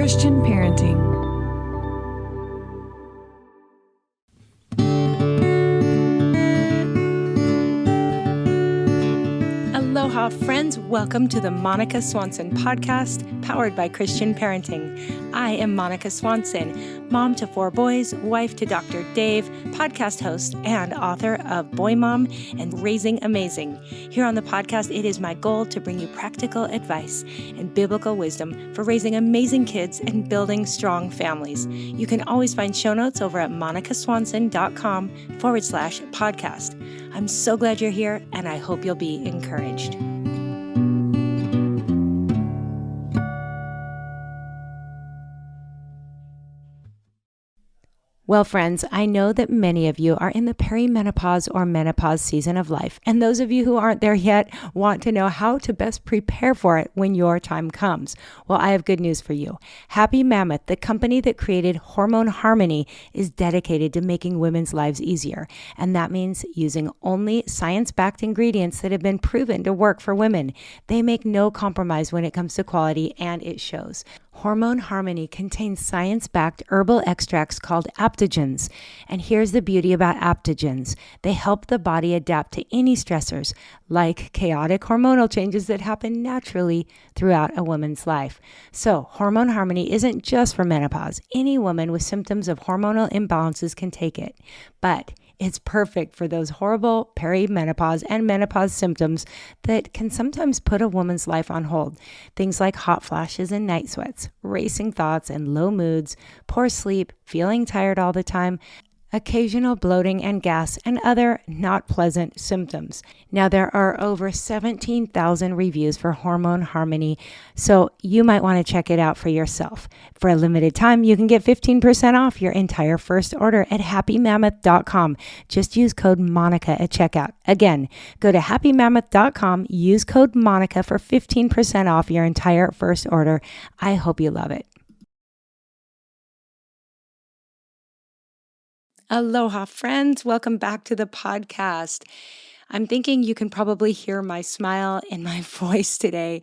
Christian parenting. Aloha, friends. Welcome to the Monica Swanson podcast, powered by Christian Parenting. I am Monica Swanson, mom to 4 boys, wife to Dr. Dave, podcast host, and author of Boy Mom and Raising Amazing. Here on the podcast, it is my goal to bring you practical advice and biblical wisdom for raising amazing kids and building strong families. You can always find show notes over at monicaswanson.com/podcast. I'm so glad you're here, and I hope you'll be encouraged. Well, friends, I know that many of you are in the perimenopause or menopause season of life, and those of you who aren't there yet want to know how to best prepare for it when your time comes. Well, I have good news for you. Happy Mammoth, the company that created Hormone Harmony, is dedicated to making women's lives easier, and that means using only science-backed ingredients that have been proven to work for women. They make no compromise when it comes to quality, and it shows. Hormone Harmony contains science-backed herbal extracts called aptogens. And here's the beauty about aptogens. They help the body adapt to any stressors, like chaotic hormonal changes that happen naturally throughout a woman's life. So, Hormone Harmony isn't just for menopause. Any woman with symptoms of hormonal imbalances can take it. But it's perfect for those horrible perimenopause and menopause symptoms that can sometimes put a woman's life on hold. Things like hot flashes and night sweats, racing thoughts and low moods, poor sleep, feeling tired all the time, occasional bloating and gas, and other not pleasant symptoms. Now, there are over 17,000 reviews for Hormone Harmony, so you might want to check it out for yourself. For a limited time, you can get 15% off your entire first order at happymammoth.com. Just use code MONICA at checkout. Again, go to happymammoth.com, use code MONICA for 15% off your entire first order. I hope you love it. Aloha, friends. Welcome back to the podcast. I'm thinking you can probably hear my smile in my voice today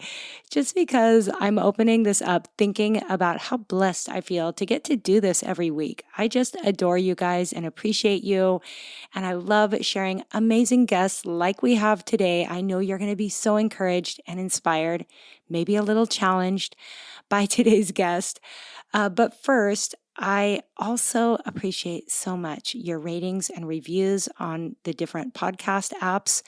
just because I'm opening this up thinking about how blessed I feel to get to do this every week. I just adore you guys and appreciate you. And I love sharing amazing guests like we have today. I know you're going to be so encouraged and inspired, maybe a little challenged by today's guest. But first, I also appreciate so much your ratings and reviews on the different podcast apps,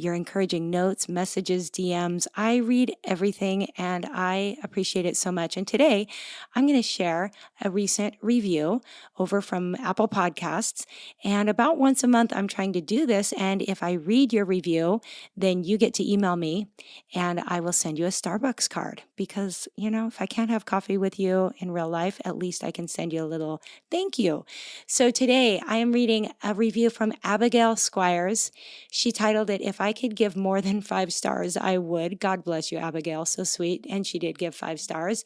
your encouraging notes, messages, DMs. I read everything and I appreciate it so much. And today I'm going to share a recent review over from Apple Podcasts. And about once a month, I'm trying to do this. And if I read your review, then you get to email me and I will send you a Starbucks card because, if I can't have coffee with you in real life, at least I can send you a little thank you. So today I am reading a review from Abigail Squires. She titled it, "If I could give more than 5 stars, I would." God bless you, Abigail. So sweet. And she did give 5 stars.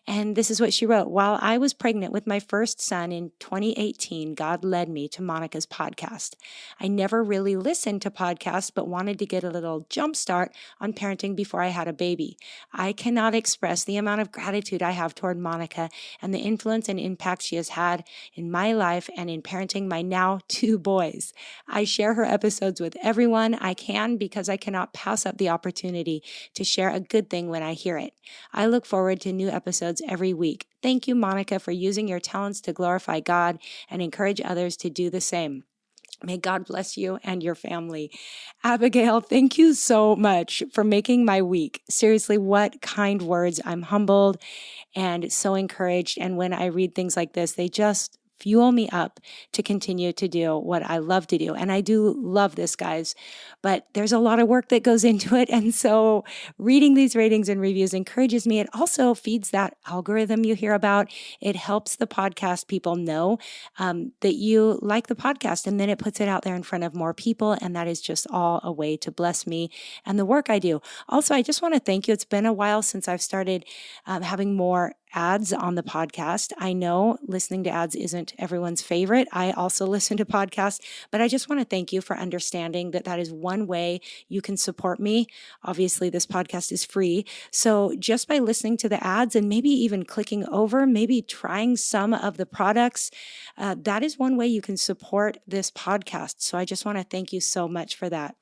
And this is what she wrote. "While I was pregnant with my first son in 2018, God led me to Monica's podcast. I never really listened to podcasts, but wanted to get a little jump start on parenting before I had a baby. I cannot express the amount of gratitude I have toward Monica and the influence and impact she has had in my life and in parenting my now 2 boys. I share her episodes with everyone I can because I cannot pass up the opportunity to share a good thing when I hear it. I look forward to new episodes every week. Thank you, Monica, for using your talents to glorify God and encourage others to do the same. May God bless you and your family." Abigail, thank you so much for making my week. Seriously, what kind words. I'm humbled and so encouraged. And when I read things like this, they just fuel me up to continue to do what I love to do. And I do love this, guys, but there's a lot of work that goes into it. And so reading these ratings and reviews encourages me. It also feeds that algorithm you hear about. It helps the podcast people know that you like the podcast, and then it puts it out there in front of more people. And that is just all a way to bless me and the work I do. Also, I just want to thank you. It's been a while since I've started having more ads on the podcast. I know listening to ads isn't everyone's favorite. I also listen to podcasts, but I just want to thank you for understanding that that is one way you can support me. Obviously, this podcast is free. So just by listening to the ads and maybe even clicking over, maybe trying some of the products, that is one way you can support this podcast. So I just want to thank you so much for that.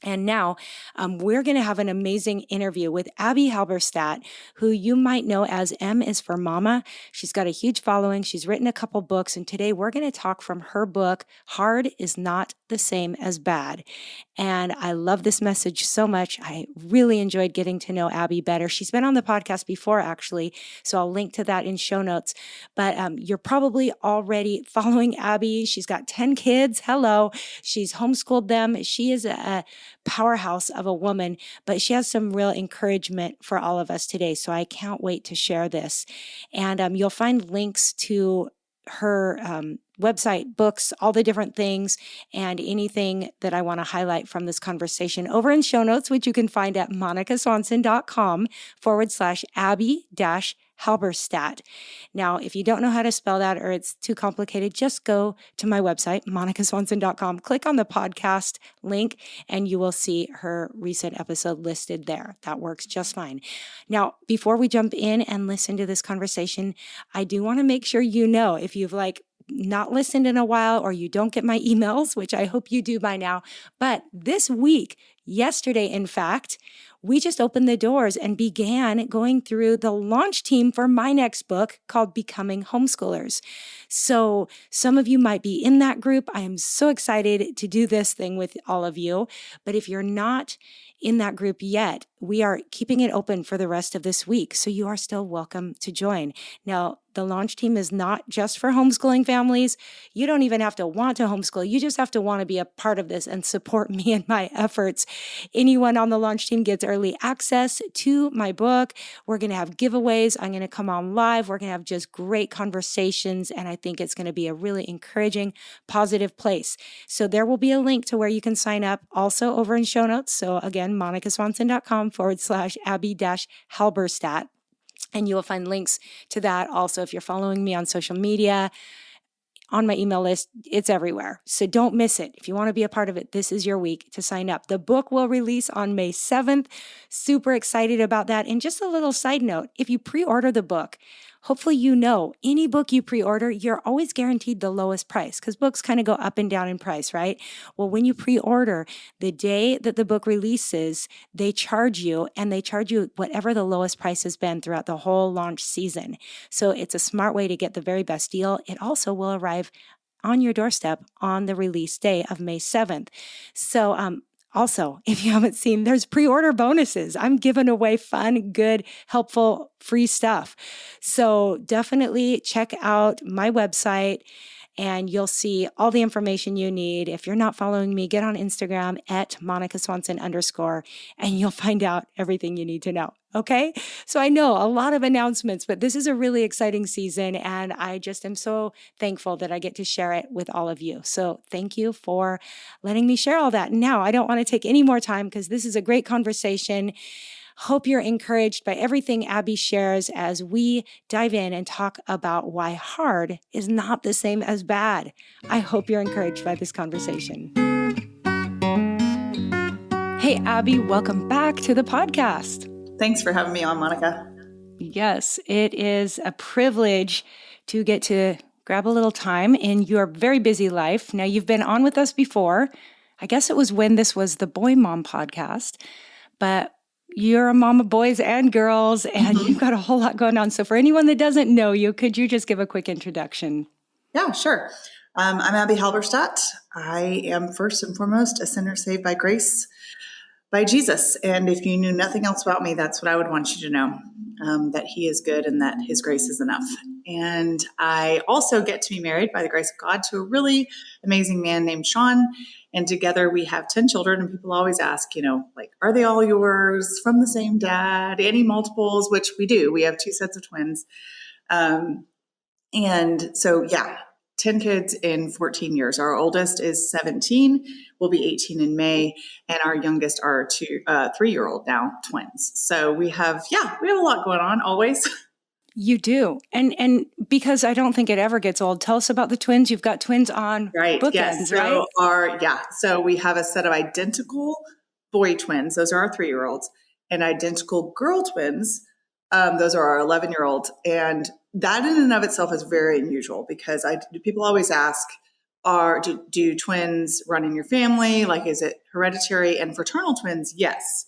And now we're going to have an amazing interview with Abbie Halberstadt, who you might know as M is for Mama. She's got a huge following. She's written a couple books. And today we're going to talk from her book, Hard is Not the Same as Bad. And I love this message so much. I really enjoyed getting to know Abbie better. She's been on the podcast before, actually, so I'll link to that in show notes. But you're probably already following Abbie. She's got 10 kids. Hello. She's homeschooled them. She is a powerhouse of a woman, but she has some real encouragement for all of us today. So I can't wait to share this. And you'll find links to her website, books, all the different things, and anything that I want to highlight from this conversation over in show notes, which you can find at monicaswanson.com/Abbie-Halberstadt. Now, if you don't know how to spell that or it's too complicated, just go to my website, monicaswanson.com, click on the podcast link, and you will see her recent episode listed there. That works just fine. Now, before we jump in and listen to this conversation, I do want to make sure you know if you've not listened in a while or you don't get my emails, which I hope you do by now. But this week, yesterday, in fact, we just opened the doors and began going through the launch team for my next book called Becoming Homeschoolers. So some of you might be in that group. I am so excited to do this thing with all of you. But if you're not in that group yet, we are keeping it open for the rest of this week. So you are still welcome to join. Now, the launch team is not just for homeschooling families. You don't even have to want to homeschool. You just have to want to be a part of this and support me in my efforts. Anyone on the launch team gets early access to my book. We're going to have giveaways. I'm going to come on live. We're going to have just great conversations. And I think it's going to be a really encouraging, positive place. So there will be a link to where you can sign up also over in show notes. So again, monicaswanson.com/Abbie-Halberstadt. And you will find links to that also if you're following me on social media, on my email list. It's everywhere. So don't miss it. If you want to be a part of it, this is your week to sign up. The book will release on May 7th. Super excited about that. And just a little side note, if you pre-order the book, hopefully you know any book you pre-order, you're always guaranteed the lowest price because books kind of go up and down in price, right? Well, when you pre-order, the day that the book releases, they charge you whatever the lowest price has been throughout the whole launch season. So it's a smart way to get the very best deal. It also will arrive on your doorstep on the release day of May 7th. So, also, if you haven't seen, there's pre-order bonuses. I'm giving away fun, good, helpful, free stuff. So definitely check out my website and you'll see all the information you need. If you're not following me, get on Instagram at @MonicaSwanson_ and you'll find out everything you need to know. Okay. So I know a lot of announcements, but this is a really exciting season. And I just am so thankful that I get to share it with all of you. So thank you for letting me share all that. Now, I don't want to take any more time because this is a great conversation. Hope you're encouraged by everything Abbie shares as we dive in and talk about why hard is not the same as bad. I hope you're encouraged by this conversation. Hey, Abbie, welcome back to the podcast. Thanks for having me on, Monica. Yes, it is a privilege to get to grab a little time in your very busy life. Now, you've been on with us before. I guess it was when this was the Boy Mom podcast, but you're a mom of boys and girls, and you've got a whole lot going on. So for anyone that doesn't know you, could you just give a quick introduction? Yeah, sure. I'm Abbie Halberstadt. I am first and foremost a sinner saved by grace by Jesus. And if you knew nothing else about me, that's what I would want you to know, that he is good and that his grace is enough. And I also get to be married by the grace of God to a really amazing man named Sean. And together we have 10 children. And people always ask, are they all yours, from the same dad, any multiples, which we do. We have 2 sets of twins. And so, 10 kids in 14 years. Our oldest is 17, will be 18 in May, and our youngest are 3-year-old now, twins. So we have a lot going on always. You do. And because I don't think it ever gets old, tell us about the twins. You've got twins on Right. Yes. bookends, right? So we have a set of identical boy twins. Those are our 3-year-olds, and identical girl twins. Those are our 11-year-olds. And that in and of itself is very unusual because people always ask, do twins run in your family? Like, is it hereditary? And fraternal twins, yes,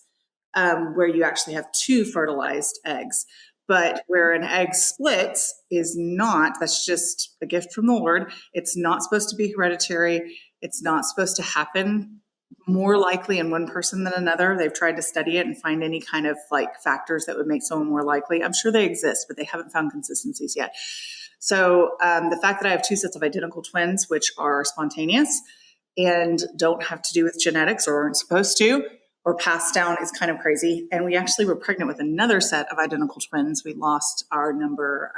where you actually have 2 fertilized eggs. But where an egg splits is not, that's just a gift from the Lord. It's not supposed to be hereditary. It's not supposed to happen more likely in one person than another. They've tried to study it and find any kind of like factors that would make someone more likely. I'm sure they exist, but they haven't found consistencies yet. So the fact that I have 2 sets of identical twins, which are spontaneous and don't have to do with genetics or aren't supposed to, or passed down, is kind of crazy. And we actually were pregnant with another set of identical twins. We lost our number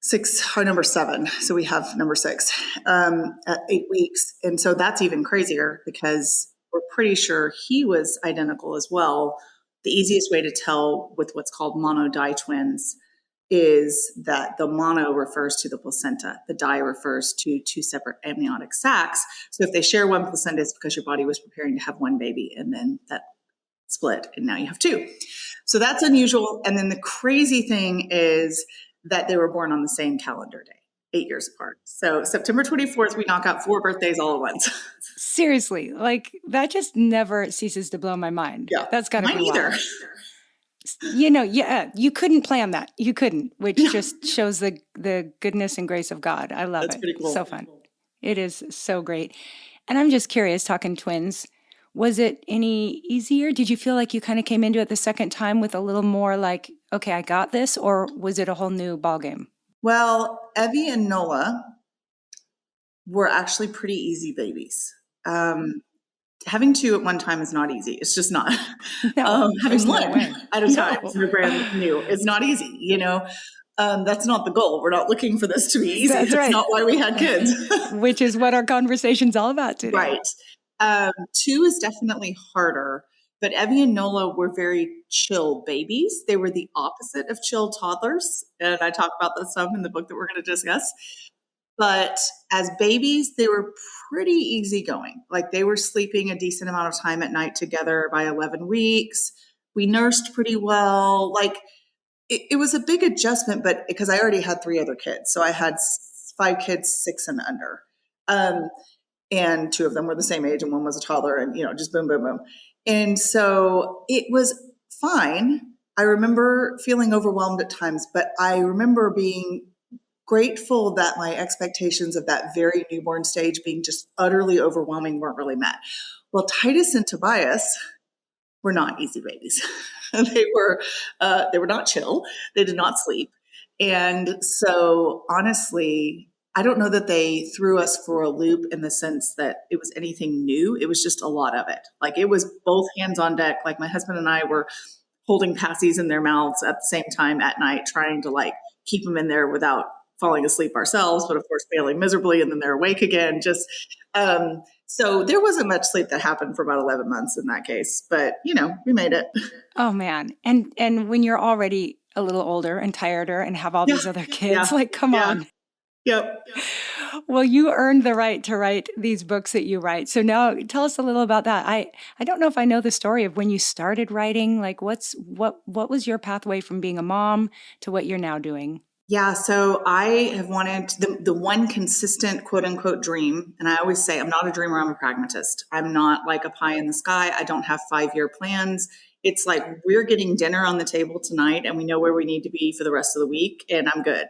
7. So we have number 6 at 8 weeks. And so that's even crazier because we're pretty sure he was identical as well. The easiest way to tell with what's called mono-di twins is that the mono refers to the placenta. The di refers to 2 separate amniotic sacs. So if they share one placenta, it's because your body was preparing to have one baby and then that split and now you have 2. So that's unusual. And then the crazy thing is that they were born on the same calendar day, 8 years apart. So September 24th, we knock out 4 birthdays all at once. Seriously, like that just never ceases to blow my mind. Yeah, That's got to be mine either. wild. You couldn't plan that. You couldn't, which just shows the goodness and grace of God. I love That's it. pretty cool. So fun. It is so great. And I'm just curious, talking twins, was it any easier? Did you feel like you kind of came into it the second time with a little more like, okay, I got this, or was it a whole new ballgame? Well, Evie and Nola were actually pretty easy babies. Having 2 at one time is not easy. It's just not. No, Having no 1 way. at a time, you're brand new, is not easy. That's not the goal. We're not looking for this to be easy. That's right. not why we had kids. Which is what our conversation's all about today. Right. 2 is definitely harder, but Evie and Nola were very chill babies. They were the opposite of chill toddlers. And I talk about this some in the book that we're going to discuss. But as babies, they were pretty easygoing. Like they were sleeping a decent amount of time at night together by 11 weeks. We nursed pretty well. Like it was a big adjustment, but because I already had 3 other kids. So I had 5 kids, 6 and under. And 2 of them were the same age and 1 was a toddler and, just boom, boom, boom. And so it was fine. I remember feeling overwhelmed at times, but I remember being grateful that my expectations of that very newborn stage being just utterly overwhelming weren't really met. Well, Titus and Tobias were not easy babies. They were not chill. They did not sleep. And so honestly, I don't know that they threw us for a loop in the sense that it was anything new. It was just a lot of it. Like it was both hands on deck. Like my husband and I were holding passies in their mouths at the same time at night, trying to like keep them in there without falling asleep ourselves, but of course failing miserably, and then they're awake again. So there wasn't much sleep that happened for about 11 months in that case, but we made it. Oh man. And when you're already a little older and tireder and have all these other kids, like, come on. Yep. Well, you earned the right to write these books that you write. So now tell us a little about that. I don't know if I know the story of when you started writing. Like what was your pathway from being a mom to what you're now doing? Yeah, so I have wanted the one consistent quote unquote dream. And I always say I'm not a dreamer, I'm a pragmatist. I'm not like a pie in the sky. I don't have 5-year plans. It's like we're getting dinner on the table tonight and we know where we need to be for the rest of the week and I'm good,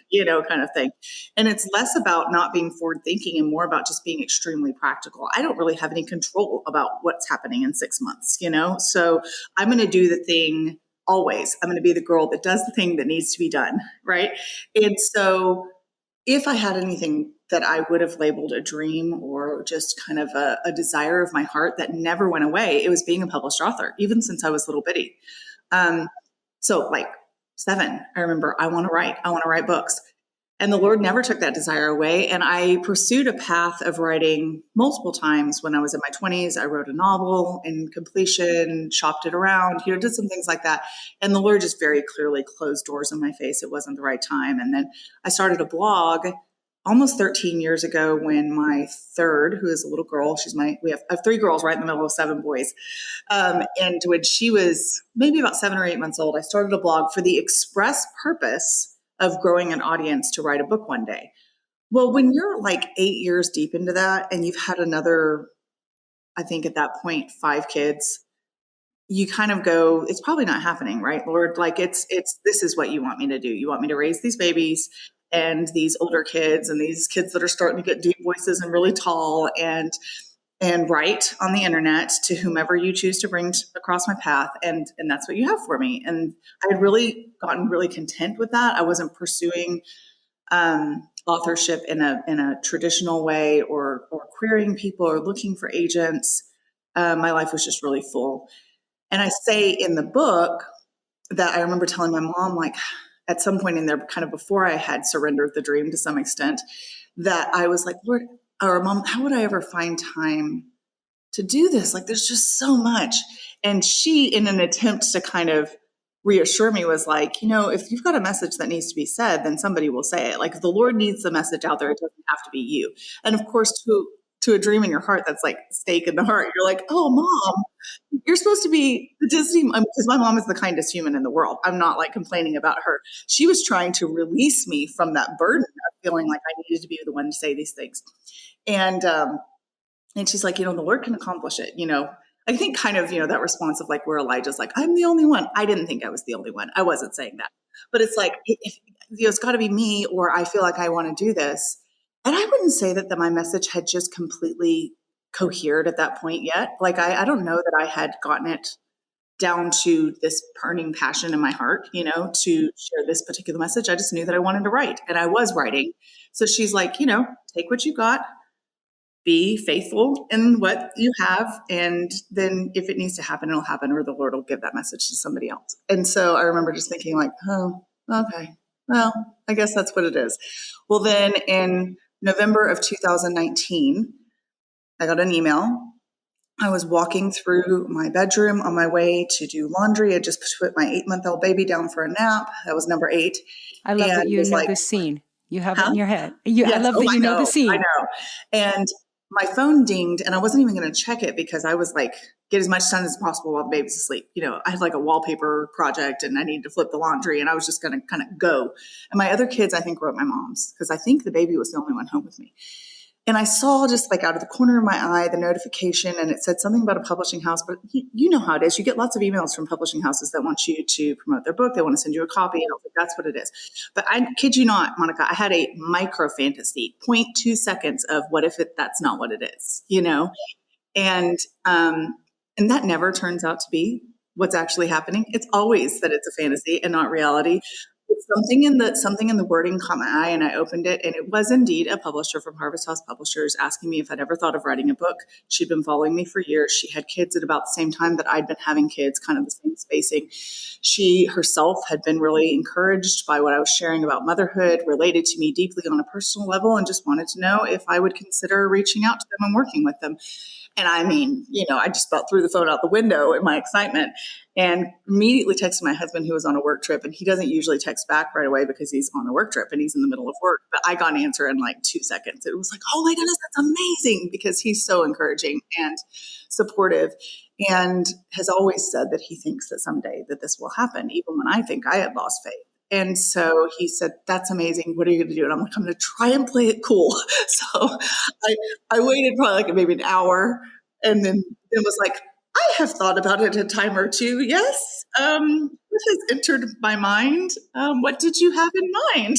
kind of thing. And it's less about not being forward thinking and more about just being extremely practical. I don't really have any control about what's happening in 6 months, So I'm going to do the thing always. I'm going to be the girl that does the thing that needs to be done, right? And so if I had anything that I would have labeled a dream or just kind of a desire of my heart that never went away, it was being a published author, even since I was little bitty. So like 7, I remember I want to write books. And the Lord never took that desire away. And I pursued a path of writing multiple times. When I was in my 20s, I wrote a novel in completion, shopped it around, did some things like that. And the Lord just very clearly closed doors in my face. It wasn't the right time. And then I started a blog almost 13 years ago when my third, who is a little girl, I have 3 girls right in the middle of 7 boys. And when she was maybe about 7 or 8 months old, I started a blog for the express purpose of growing an audience to write a book one day. Well, when you're like 8 years deep into that and you've had another, I think at that point, 5 kids, you kind of go, it's probably not happening, right, Lord? Like it's, this is what you want me to do. You want me to raise these babies and these older kids and these kids that are starting to get deep voices and really tall and write on the internet to whomever you choose to bring across my path. And that's what you have for me. And I had really gotten really content with that. I wasn't pursuing authorship in a traditional way or querying people or looking for agents. My life was just really full. And I say in the book that I remember telling my mom, like at some point in there, kind of before I had surrendered the dream to some extent, that I was like, Lord, or Mom, how would I ever find time to do this? Like, there's just so much. And she, in an attempt to kind of reassure me, was like, if you've got a message that needs to be said, then somebody will say it. Like, if the Lord needs the message out there, it doesn't have to be you. And of course, to a dream in your heart, that's like stake in the heart. You're like, oh, Mom, you're supposed to be the Disney, because my mom is the kindest human in the world. I'm not like complaining about her. She was trying to release me from that burden of feeling like I needed to be the one to say these things. And she's like, the Lord can accomplish it. I think kind of, that response of like where Elijah's like, I'm the only one. I didn't think I was the only one. I wasn't saying that. But it's like, it's got to be me, or I feel like I want to do this. And I wouldn't say that my message had just completely cohered at that point yet. Like, I don't know that I had gotten it down to this burning passion in my heart, to share this particular message. I just knew that I wanted to write, and I was writing. So she's like, take what you got, be faithful in what you have. And then if it needs to happen, it'll happen, or the Lord will give that message to somebody else. And so I remember just thinking like, oh, okay, well, I guess that's what it is. Well, then in November of 2019, I got an email. I was walking through my bedroom on my way to do laundry. I just put my 8-month-old baby down for a nap. That was number 8. I love that And you was know like, this scene. You have it huh? in your head. I Yes. love that you know the scene. I know. And my phone dinged, and I wasn't even going to check it because I was like, get as much done as possible while the baby's asleep. I had like a wallpaper project and I needed to flip the laundry, and I was just going to kind of go. And my other kids, I think, were at my mom's because I think the baby was the only one home with me. And I saw just like out of the corner of my eye, the notification, and it said something about a publishing house. But you know how it is. You get lots of emails from publishing houses that want you to promote their book. They want to send you a copy. And I was like, that's what it is. But I kid you not, Monica, I had a micro fantasy, 0.2 seconds of what if that's not what it is, And that never turns out to be what's actually happening. It's always that it's a fantasy and not reality. Something in the wording caught my eye, and I opened it, and it was indeed a publisher from Harvest House Publishers asking me if I'd ever thought of writing a book. She'd been following me for years. She had kids at about the same time that I'd been having kids, kind of the same spacing. She herself had been really encouraged by what I was sharing about motherhood, related to me deeply on a personal level, and just wanted to know if I would consider reaching out to them and working with them. And I mean, I just about threw the phone out the window in my excitement and immediately texted my husband, who was on a work trip. And he doesn't usually text back right away because he's on a work trip and he's in the middle of work. But I got an answer in like 2 seconds. It was like, oh my goodness, that's amazing, because he's so encouraging and supportive, and has always said that he thinks that someday that this will happen, even when I think I had lost faith. And so he said, that's amazing. What are you going to do? And I'm like, I'm going to try and play it cool. So I waited probably like maybe an hour, and then it was like, I have thought about it a time or two. Yes. This has entered my mind. What did you have in mind?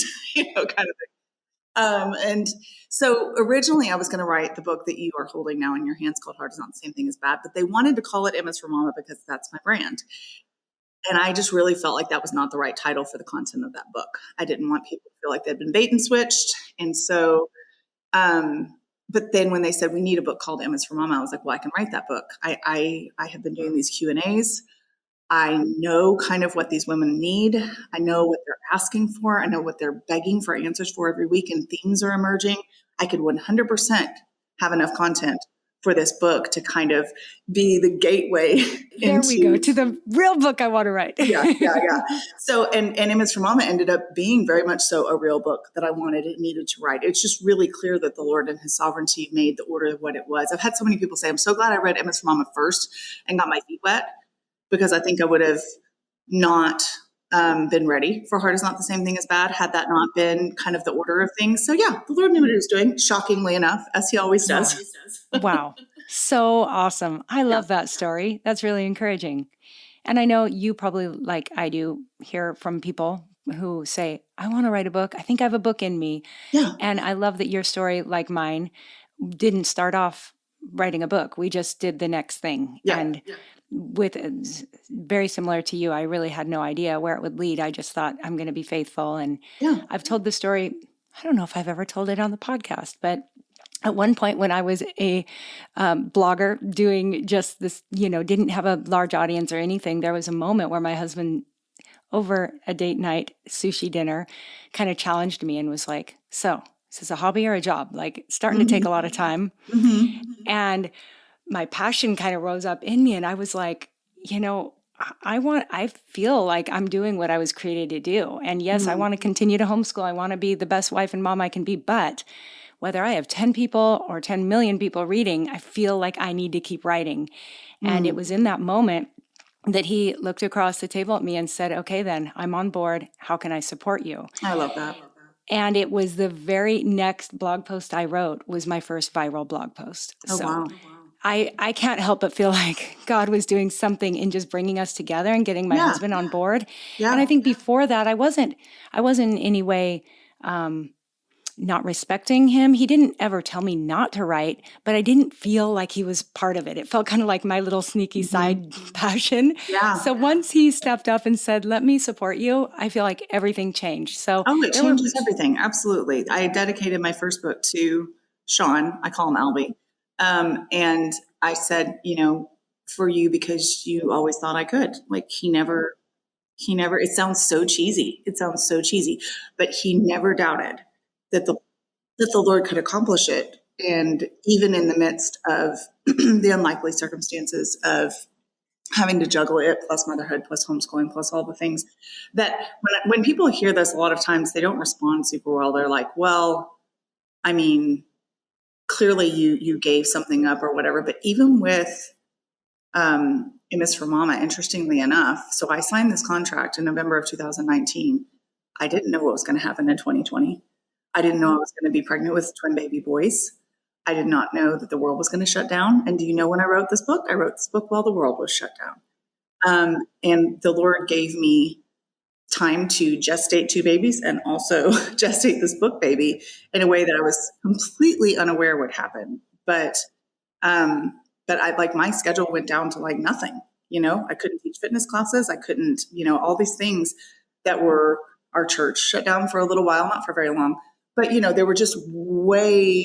Kind of thing. And so originally I was going to write the book that you are holding now in your hands, called Hard Is Not the Same Thing as Bad, but they wanted to call it M is for Mama because that's my brand. And I just really felt like that was not the right title for the content of that book. I didn't want people to feel like they'd been bait and switched. And so, but then when they said we need a book called M is for Mama, I was like, well, I can write that book. I have been doing these Q&As. I know kind of what these women need. I know what they're asking for. I know what they're begging for answers for every week, and themes are emerging. I could 100% have enough content for this book to kind of be the gateway There we go, into to the real book I want to write. yeah. So, and Image for Mama ended up being very much so a real book that I wanted and needed to write. It's just really clear that the Lord and his sovereignty made the order of what it was. I've had so many people say, I'm so glad I read Image for Mama first and got my feet wet, because I think I would have not been ready for Hard Is Not the Same Thing as Bad had that not been kind of the order of things. So yeah, the Lord knew what he was doing, shockingly enough, as he always does. Wow. So awesome. I love that story. That's really encouraging. And I know you probably, like I do, hear from people who say, I want to write a book. I think I have a book in me. Yeah. And I love that your story, like mine, didn't start off writing a book. We just did the next thing. Yeah. And with very similar to you, I really had no idea where it would lead. I just thought I'm going to be faithful. And I've told the story. I don't know if I've ever told it on the podcast, but at one point when I was a blogger doing just this, didn't have a large audience or anything, there was a moment where my husband, over a date night sushi dinner, kind of challenged me and was like, so is this a hobby or a job? Like, it's starting to take a lot of time. And my passion kind of rose up in me. And I was like, I feel like I'm doing what I was created to do. And yes, I want to continue to homeschool. I want to be the best wife and mom I can be. But whether I have 10 people or 10 million people reading, I feel like I need to keep writing. And it was in that moment that he looked across the table at me and said, okay, then I'm on board. How can I support you? I love that. And it was the very next blog post I wrote was my first viral blog post. Oh, so wow. I can't help but feel like God was doing something in just bringing us together and getting my husband on board. Yeah. And I think before that, I wasn't in any way not respecting him. He didn't ever tell me not to write, but I didn't feel like he was part of it. It felt kind of like my little sneaky side passion. Yeah. So once he stepped up and said, let me support you, I feel like everything changed. So it changes everything. Absolutely. I dedicated my first book to Sean. I call him Albie. And I said, for you, because you always thought I could. Like he never, it sounds so cheesy. But he never doubted that the Lord could accomplish it. And even in the midst of the unlikely circumstances of having to juggle it, plus motherhood, plus homeschooling, plus all the things that when people hear this, a lot of times they don't respond super well. They're like, well, I mean, clearly you gave something up or whatever. But even with Miss for Mama, interestingly enough, so I signed this contract in November of 2019. I didn't know what was going to happen in 2020. I didn't know I was going to be pregnant with twin baby boys. I did not know that the world was going to shut down. And do you know when I wrote this book? I wrote this book while the world was shut down. And the Lord gave me time to gestate two babies and also gestate this book baby in a way that I was completely unaware would happen. But I like my schedule went down to like nothing. I couldn't teach fitness classes. I couldn't, all these things that were our church shut down for a little while, not for very long. But, there were just way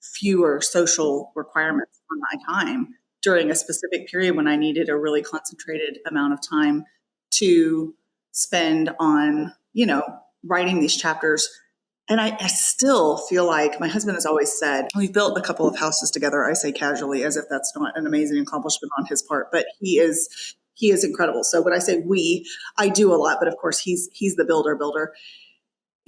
fewer social requirements on my time during a specific period when I needed a really concentrated amount of time to spend on, writing these chapters. And I still feel like my husband has always said, we've built a couple of houses together. I say casually as if that's not an amazing accomplishment on his part, but he is incredible. So when I say I do a lot, but of course he's the builder.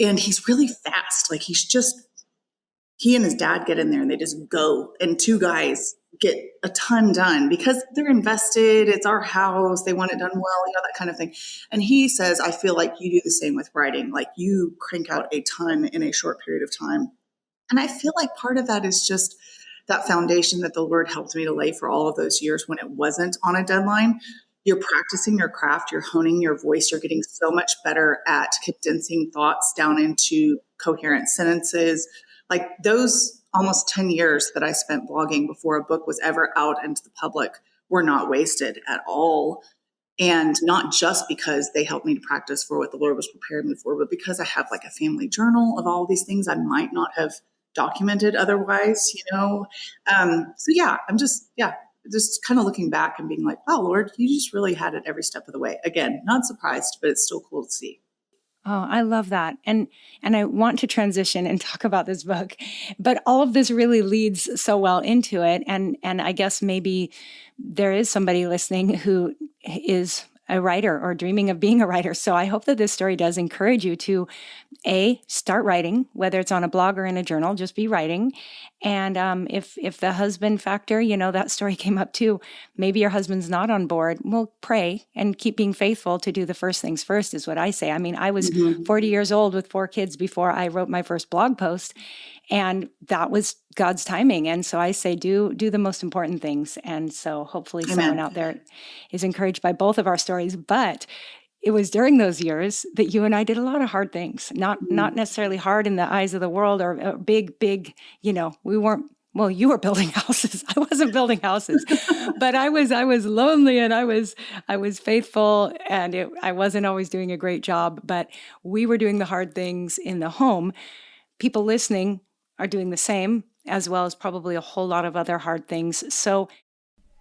And he's really fast. Like he and his dad get in there and they just go. And two guys get a ton done because they're invested. It's our house. They want it done well, that kind of thing. And he says, I feel like you do the same with writing. Like you crank out a ton in a short period of time. And I feel like part of that is just that foundation that the Lord helped me to lay for all of those years when it wasn't on a deadline. You're practicing your craft, you're honing your voice, you're getting so much better at condensing thoughts down into coherent sentences. Like those almost 10 years that I spent blogging before a book was ever out into the public were not wasted at all. And not just because they helped me to practice for what the Lord was preparing me for, but because I have like a family journal of all these things I might not have documented otherwise, So yeah, just kind of looking back and being like, wow, Lord, you just really had it every step of the way. Again, not surprised, but it's still cool to see. Oh, I love that. And I want to transition and talk about this book, but all of this really leads so well into it. And I guess maybe there is somebody listening who is a writer or dreaming of being a writer. So I hope that this story does encourage you to start writing, whether it's on a blog or in a journal, just be writing. And if the husband factor, that story came up too, maybe your husband's not on board, well, pray and keep being faithful to do the first things first is what I say. I mean, I was 40 years old with 4 kids before I wrote my first blog post, and that was God's timing. And so I say, do the most important things. And so hopefully someone out there is encouraged by both of our stories. But it was during those years that you and I did a lot of hard things, not necessarily hard in the eyes of the world or big, we weren't, well, you were building houses. I wasn't building houses, but I was lonely and I was faithful, and I wasn't always doing a great job, but we were doing the hard things in the home. People listening are doing the same, as well as probably a whole lot of other hard things. So,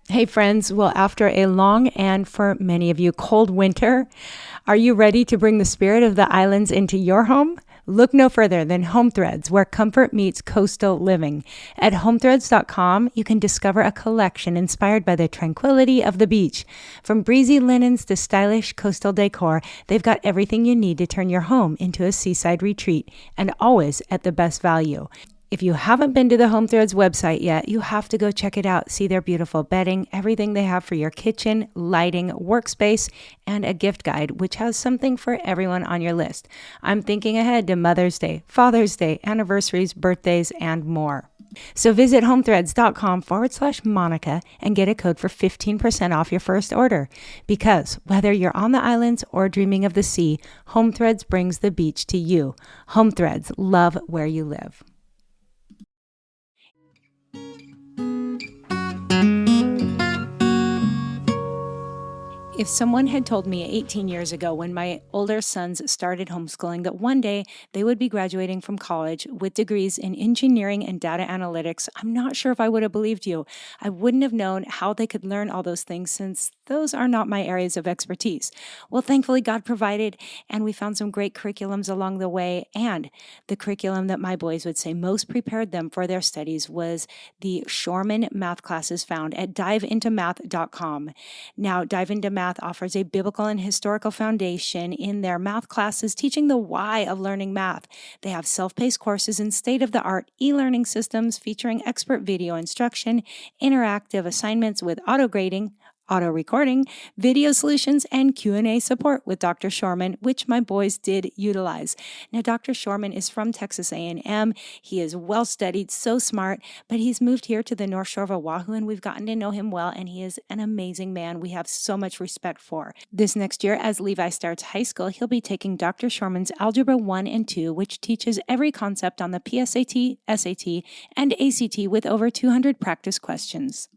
hey friends, well, after a long and for many of you cold winter, are you ready to bring the spirit of the islands into your home? Look no further than Home Threads, where comfort meets coastal living. At homethreads.com, you can discover a collection inspired by the tranquility of the beach. From breezy linens to stylish coastal decor, they've got everything you need to turn your home into a seaside retreat, and always at the best value. If you haven't been to the Home Threads website yet, you have to go check it out. See their beautiful bedding, everything they have for your kitchen, lighting, workspace, and a gift guide, which has something for everyone on your list. I'm thinking ahead to Mother's Day, Father's Day, anniversaries, birthdays, and more. So visit homethreads.com/Monica and get a code for 15% off your first order. Because whether you're on the islands or dreaming of the sea, Home Threads brings the beach to you. Home Threads, love where you live. If someone had told me 18 years ago when my older sons started homeschooling that one day they would be graduating from college with degrees in engineering and data analytics, I'm not sure if I would have believed you. I wouldn't have known how they could learn all those things since those are not my areas of expertise. Well, thankfully, God provided, and we found some great curriculums along the way. And the curriculum that my boys would say most prepared them for their studies was the Shorman math classes found at diveintomath.com. Now, Dive Into Math offers a biblical and historical foundation in their math classes, teaching the why of learning math. They have self-paced courses and state-of-the-art e-learning systems featuring expert video instruction, interactive assignments with auto-grading, auto-recording, video solutions, and Q&A support with Dr. Shorman, which my boys did utilize. Now, Dr. Shorman is from Texas A&M. He is well-studied, so smart, but he's moved here to the North Shore of Oahu, and we've gotten to know him well, and he is an amazing man we have so much respect for. This next year, as Levi starts high school, he'll be taking Dr. Shorman's Algebra 1 and 2, which teaches every concept on the PSAT, SAT, and ACT with over 200 practice questions.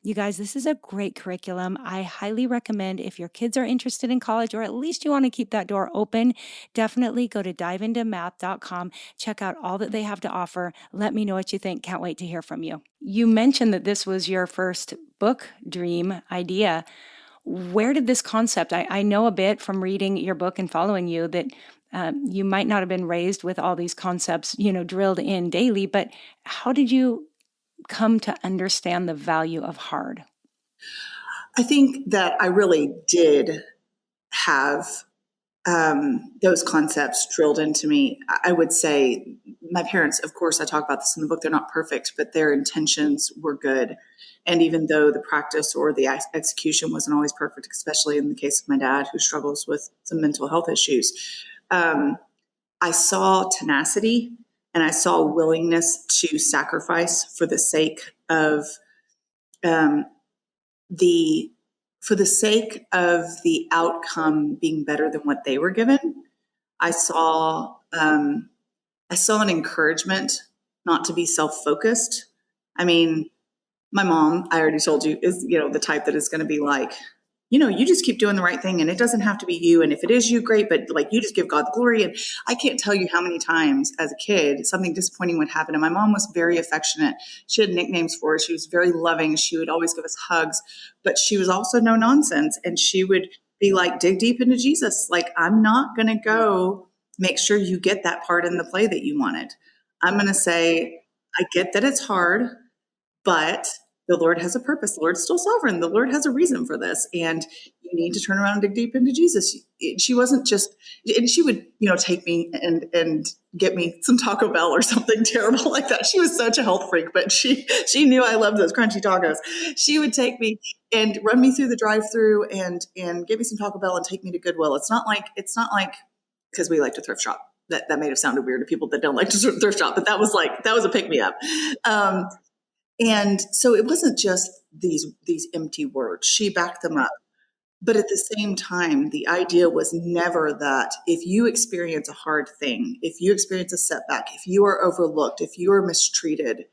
You guys, this is a great curriculum. I highly recommend if your kids are interested in college, or at least you want to keep that door open, definitely go to diveintomath.com. Check out all that they have to offer. Let me know what you think. Can't wait to hear from you. You mentioned that this was your first book dream idea. Where did this concept, I know a bit from reading your book and following you that you might not have been raised with all these concepts, drilled in daily, but how did you come to understand the value of hard? I think that I really did have those concepts drilled into me. I would say my parents, of course, I talk about this in the book, they're not perfect, but their intentions were good. And even though the practice or the execution wasn't always perfect, especially in the case of my dad, who struggles with some mental health issues, I saw tenacity and I saw willingness to sacrifice for the sake of the outcome being better than what they were given. I saw an encouragement not to be self-focused. I mean, my mom, I already told you, is the type that is going to be like, you just keep doing the right thing and it doesn't have to be you. And if it is you, great, but like you just give God the glory. And I can't tell you how many times as a kid, something disappointing would happen. And my mom was very affectionate. She had nicknames for us. She was very loving. She would always give us hugs, but she was also no nonsense. And she would be like, dig deep into Jesus. Like, I'm not going to go make sure you get that part in the play that you wanted. I'm going to say, I get that it's hard, but the Lord has a purpose. The Lord's still sovereign. The Lord has a reason for this. And you need to turn around and dig deep into Jesus. She wasn't just, and she would, take me and get me some Taco Bell or something terrible like that. She was such a health freak, but she knew I loved those crunchy tacos. She would take me and run me through the drive-through and get me some Taco Bell and take me to Goodwill. It's not like, because we like to thrift shop. That may have sounded weird to people that don't like to thrift shop, but that was a pick me up. And so it wasn't just these empty words. She backed them up. But at the same time, the idea was never that if you experience a hard thing, if you experience a setback, if you are overlooked, if you are mistreated,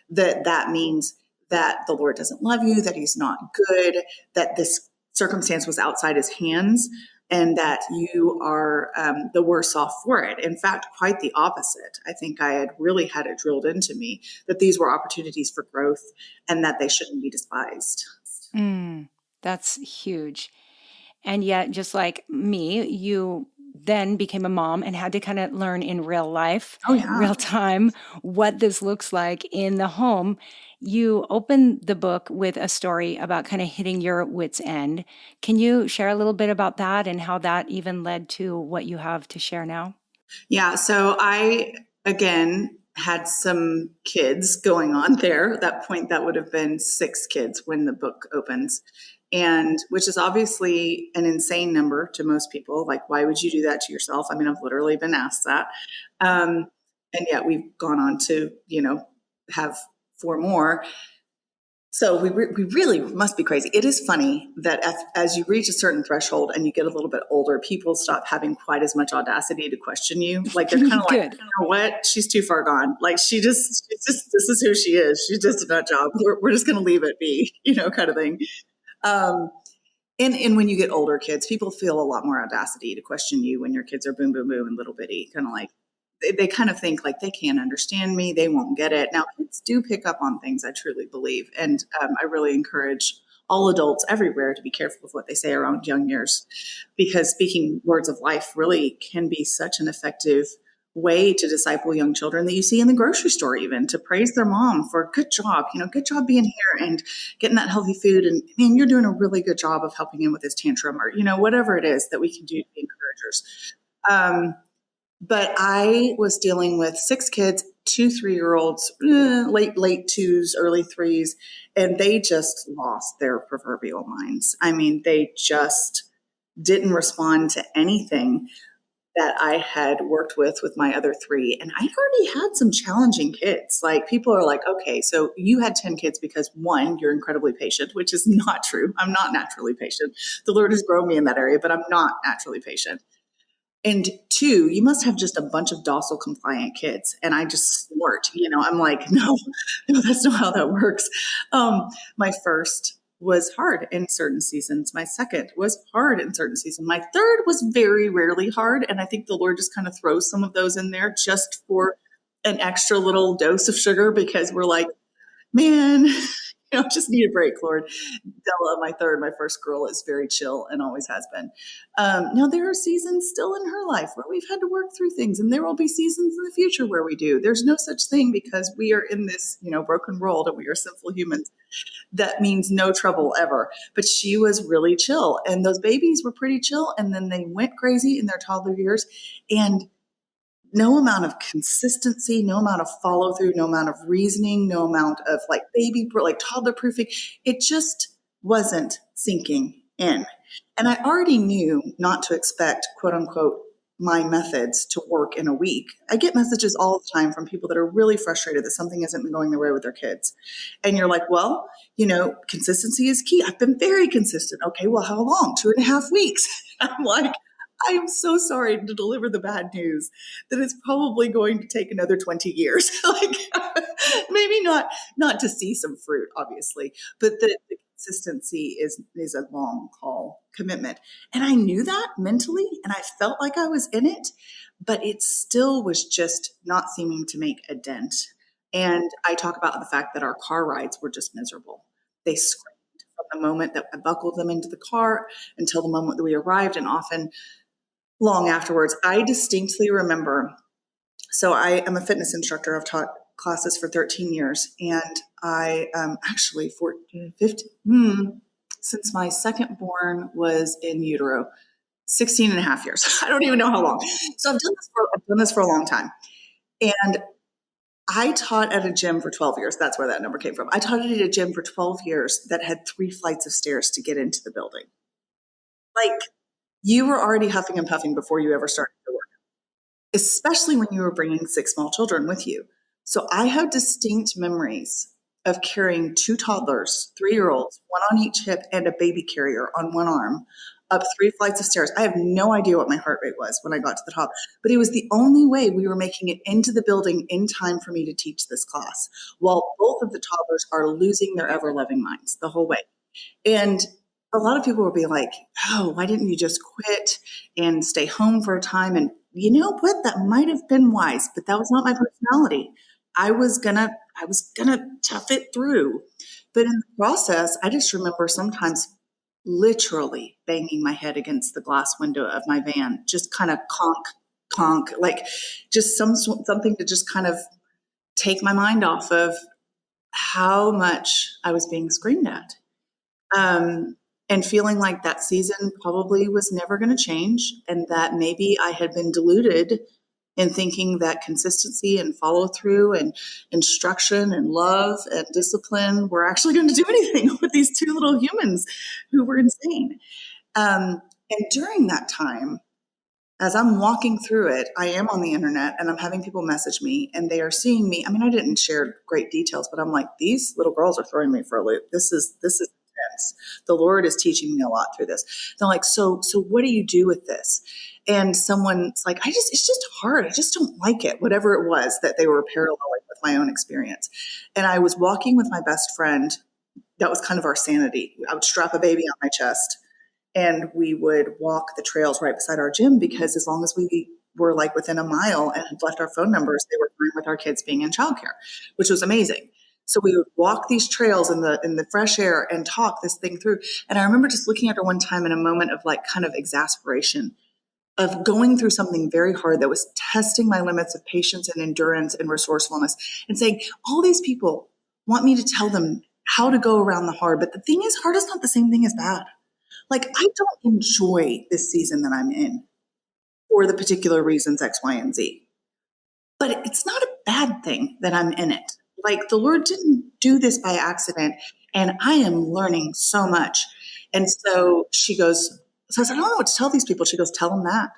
that means that the Lord doesn't love you, that he's not good, that this circumstance was outside his hands, and that you are the worse off for it. In fact, quite the opposite. I think I had really had it drilled into me that these were opportunities for growth and that they shouldn't be despised. That's huge. And yet, just like me, you then became a mom and had to kind of learn in real life, Oh, yeah. real time, what this looks like in the home. You open the book with a story about kind of hitting your wits' end. Can you share a little bit about that and how that even led to what you have to share now? Yeah. So I, again, had some kids going on there. At that point, that would have been 6 kids when the book opens. And which is obviously an insane number to most people. Like, why would you do that to yourself? I mean, I've literally been asked that. And yet we've gone on to, have 4 more. So we really must be crazy. It is funny that as you reach a certain threshold and you get a little bit older, people stop having quite as much audacity to question you. Like, they're kind of like, you know what? She's too far gone. Like, she's just, this is who she is. She's just a nut job. We're just going to leave it be, kind of thing. And when you get older kids, people feel a lot more audacity to question you when your kids are boom, boom, boom and little bitty, kind of like, they kind of think like they can't understand me. They won't get it. Now, kids do pick up on things, I truly believe. And I really encourage all adults everywhere to be careful with what they say around young years, because speaking words of life really can be such an effective way to disciple young children that you see in the grocery store, even to praise their mom for good job, good job being here and getting that healthy food. And man, you're doing a really good job of helping him with his tantrum, or, whatever it is that we can do to be encouragers. But I was dealing with 6 kids, 2 3-year-olds, late 2s, early 3s, and they just lost their proverbial minds. I mean, they just didn't respond to anything that I had worked with my other 3. And I already had some challenging kids. Like, people are like, okay, so you had 10 kids because 1, you're incredibly patient, which is not true. I'm not naturally patient. The Lord has grown me in that area, but I'm not naturally patient. And 2, you must have just a bunch of docile, compliant kids. And I just snort, I'm like, no, that's not how that works. My first was hard in certain seasons. My second was hard in certain seasons. My third was very rarely hard. And I think the Lord just kind of throws some of those in there just for an extra little dose of sugar, because we're like, man, just need a break, Lord. Della, my first girl, is very chill and always has been. Now, there are seasons still in her life where we've had to work through things, and there will be seasons in the future where we do. There's no such thing, because we are in this, broken world and we are sinful humans. That means no trouble ever. But she was really chill, and those babies were pretty chill, and then they went crazy in their toddler years, and no amount of consistency, no amount of follow through, no amount of reasoning, no amount of like toddler proofing, it just wasn't sinking in. And I already knew not to expect, quote unquote, my methods to work in a week. I get messages all the time from people that are really frustrated that something isn't going their way with their kids. And you're like, well, consistency is key. I've been very consistent. Okay, well, how long? 2.5 weeks. I'm like, I am so sorry to deliver the bad news that it's probably going to take another 20 years. Like, maybe not to see some fruit, obviously, but the consistency is a long haul commitment. And I knew that mentally, and I felt like I was in it, but it still was just not seeming to make a dent. And I talk about the fact that our car rides were just miserable. They screamed from the moment that I buckled them into the car until the moment that we arrived, and often long afterwards. I distinctly remember, so I am a fitness instructor. I've taught classes for 13 years, and I actually 14, 15, since my second born was in utero, 16 and a half years. I don't even know how long. So I've done this for a long time. And I taught at a gym for 12 years. That's where that number came from. I taught at a gym for 12 years that had 3 flights of stairs to get into the building. Like, you were already huffing and puffing before you ever started your work, especially when you were bringing 6 small children with you. So I have distinct memories of carrying 2 toddlers, 3-year-olds, one on each hip, and a baby carrier on one arm up 3 flights of stairs. I have no idea what my heart rate was when I got to the top, but it was the only way we were making it into the building in time for me to teach this class, while both of the toddlers are losing their ever-loving minds the whole way. And a lot of people will be like, oh, why didn't you just quit and stay home for a time? And you know what? That might have been wise, but that was not my personality. I was gonna tough it through. But in the process, I just remember sometimes literally banging my head against the glass window of my van, just kind of conk, conk, like just something to just kind of take my mind off of how much I was being screamed at. And feeling like that season probably was never going to change, and that maybe I had been deluded in thinking that consistency and follow through and instruction and love and discipline were actually going to do anything with these 2 little humans who were insane. And during that time, as I'm walking through it, I am on the internet and I'm having people message me and they are seeing me. I mean, I didn't share great details, but I'm like, these little girls are throwing me for a loop. This is intense. The Lord is teaching me a lot through this. They're like, so what do you do with this? And someone's like, it's just hard. I just don't like it. Whatever it was that they were paralleling with my own experience. And I was walking with my best friend. That was kind of our sanity. I would strap a baby on my chest and we would walk the trails right beside our gym, because as long as we were like within a mile and had left our phone numbers, they were fine with our kids being in childcare, which was amazing. So we would walk these trails in the fresh air and talk this thing through. And I remember just looking at her one time in a moment of like kind of exasperation of going through something very hard that was testing my limits of patience and endurance and resourcefulness, and saying, all these people want me to tell them how to go around the hard. But the thing is, hard is not the same thing as bad. Like, I don't enjoy this season that I'm in for the particular reasons X, Y, and Z. But it's not a bad thing that I'm in it. Like, the Lord didn't do this by accident, and I am learning so much. And so she goes, so I said, I don't know what to tell these people. She goes, tell them that.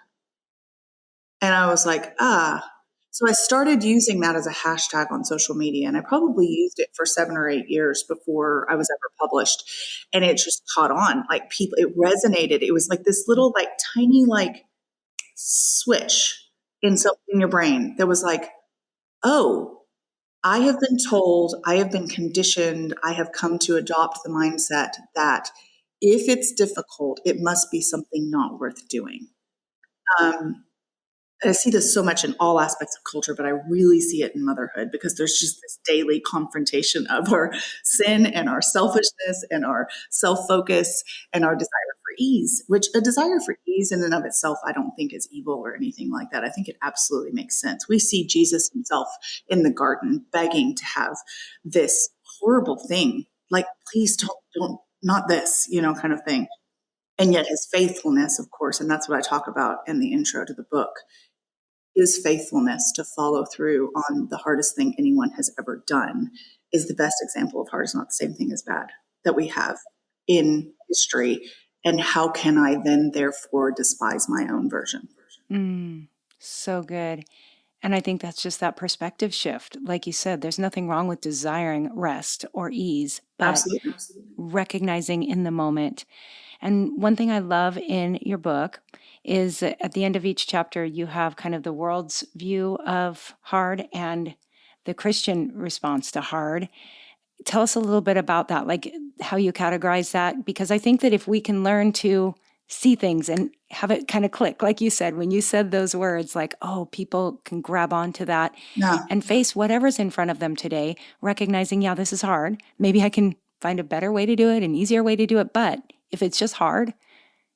And I was like, ah. So I started using that as a hashtag on social media, and I probably used it for 7 or 8 years before I was ever published. And it just caught on. Like, people, it resonated. It was like this little, like, tiny, like, switch in something in your brain that was like, oh, I have been told, I have been conditioned, I have come to adopt the mindset that if it's difficult, it must be something not worth doing. Um, I see this so much in all aspects of culture, but I really see it in motherhood, because there's just this daily confrontation of our sin and our selfishness and our self-focus and our desire for ease, which a desire for ease in and of itself, I don't think is evil or anything like that. I think it absolutely makes sense. We see Jesus himself in the garden begging to have this horrible thing, like, please don't, not this, kind of thing. And yet his faithfulness, of course, and that's what I talk about in the intro to the book, his faithfulness to follow through on the hardest thing anyone has ever done is the best example of hard is not the same thing as bad that we have in history. And how can I then therefore despise my own version? So good. And I think that's just that perspective shift. Like you said, there's nothing wrong with desiring rest or ease, but Absolutely. recognizing in the moment. And one thing I love in your book is that at the end of each chapter, you have kind of the world's view of hard and the Christian response to hard. Tell us a little bit about that, like how you categorize that, because I think that if we can learn to see things and have it kind of click, like you said, when you said those words, like, oh, people can grab onto that Yeah. and face whatever's in front of them today, recognizing, yeah, this is hard. Maybe I can find a better way to do it, an easier way to do it. But if it's just hard,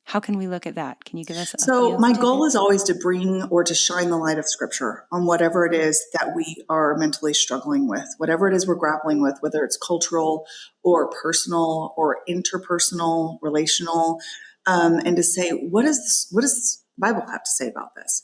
how can we look at that? Can you give us a So few my goal is tidbits? always to bring or to shine the light of scripture on whatever it is that we are mentally struggling with, whatever it is we're grappling with, whether it's cultural or personal or interpersonal, relational, and to say, what does the Bible have to say about this?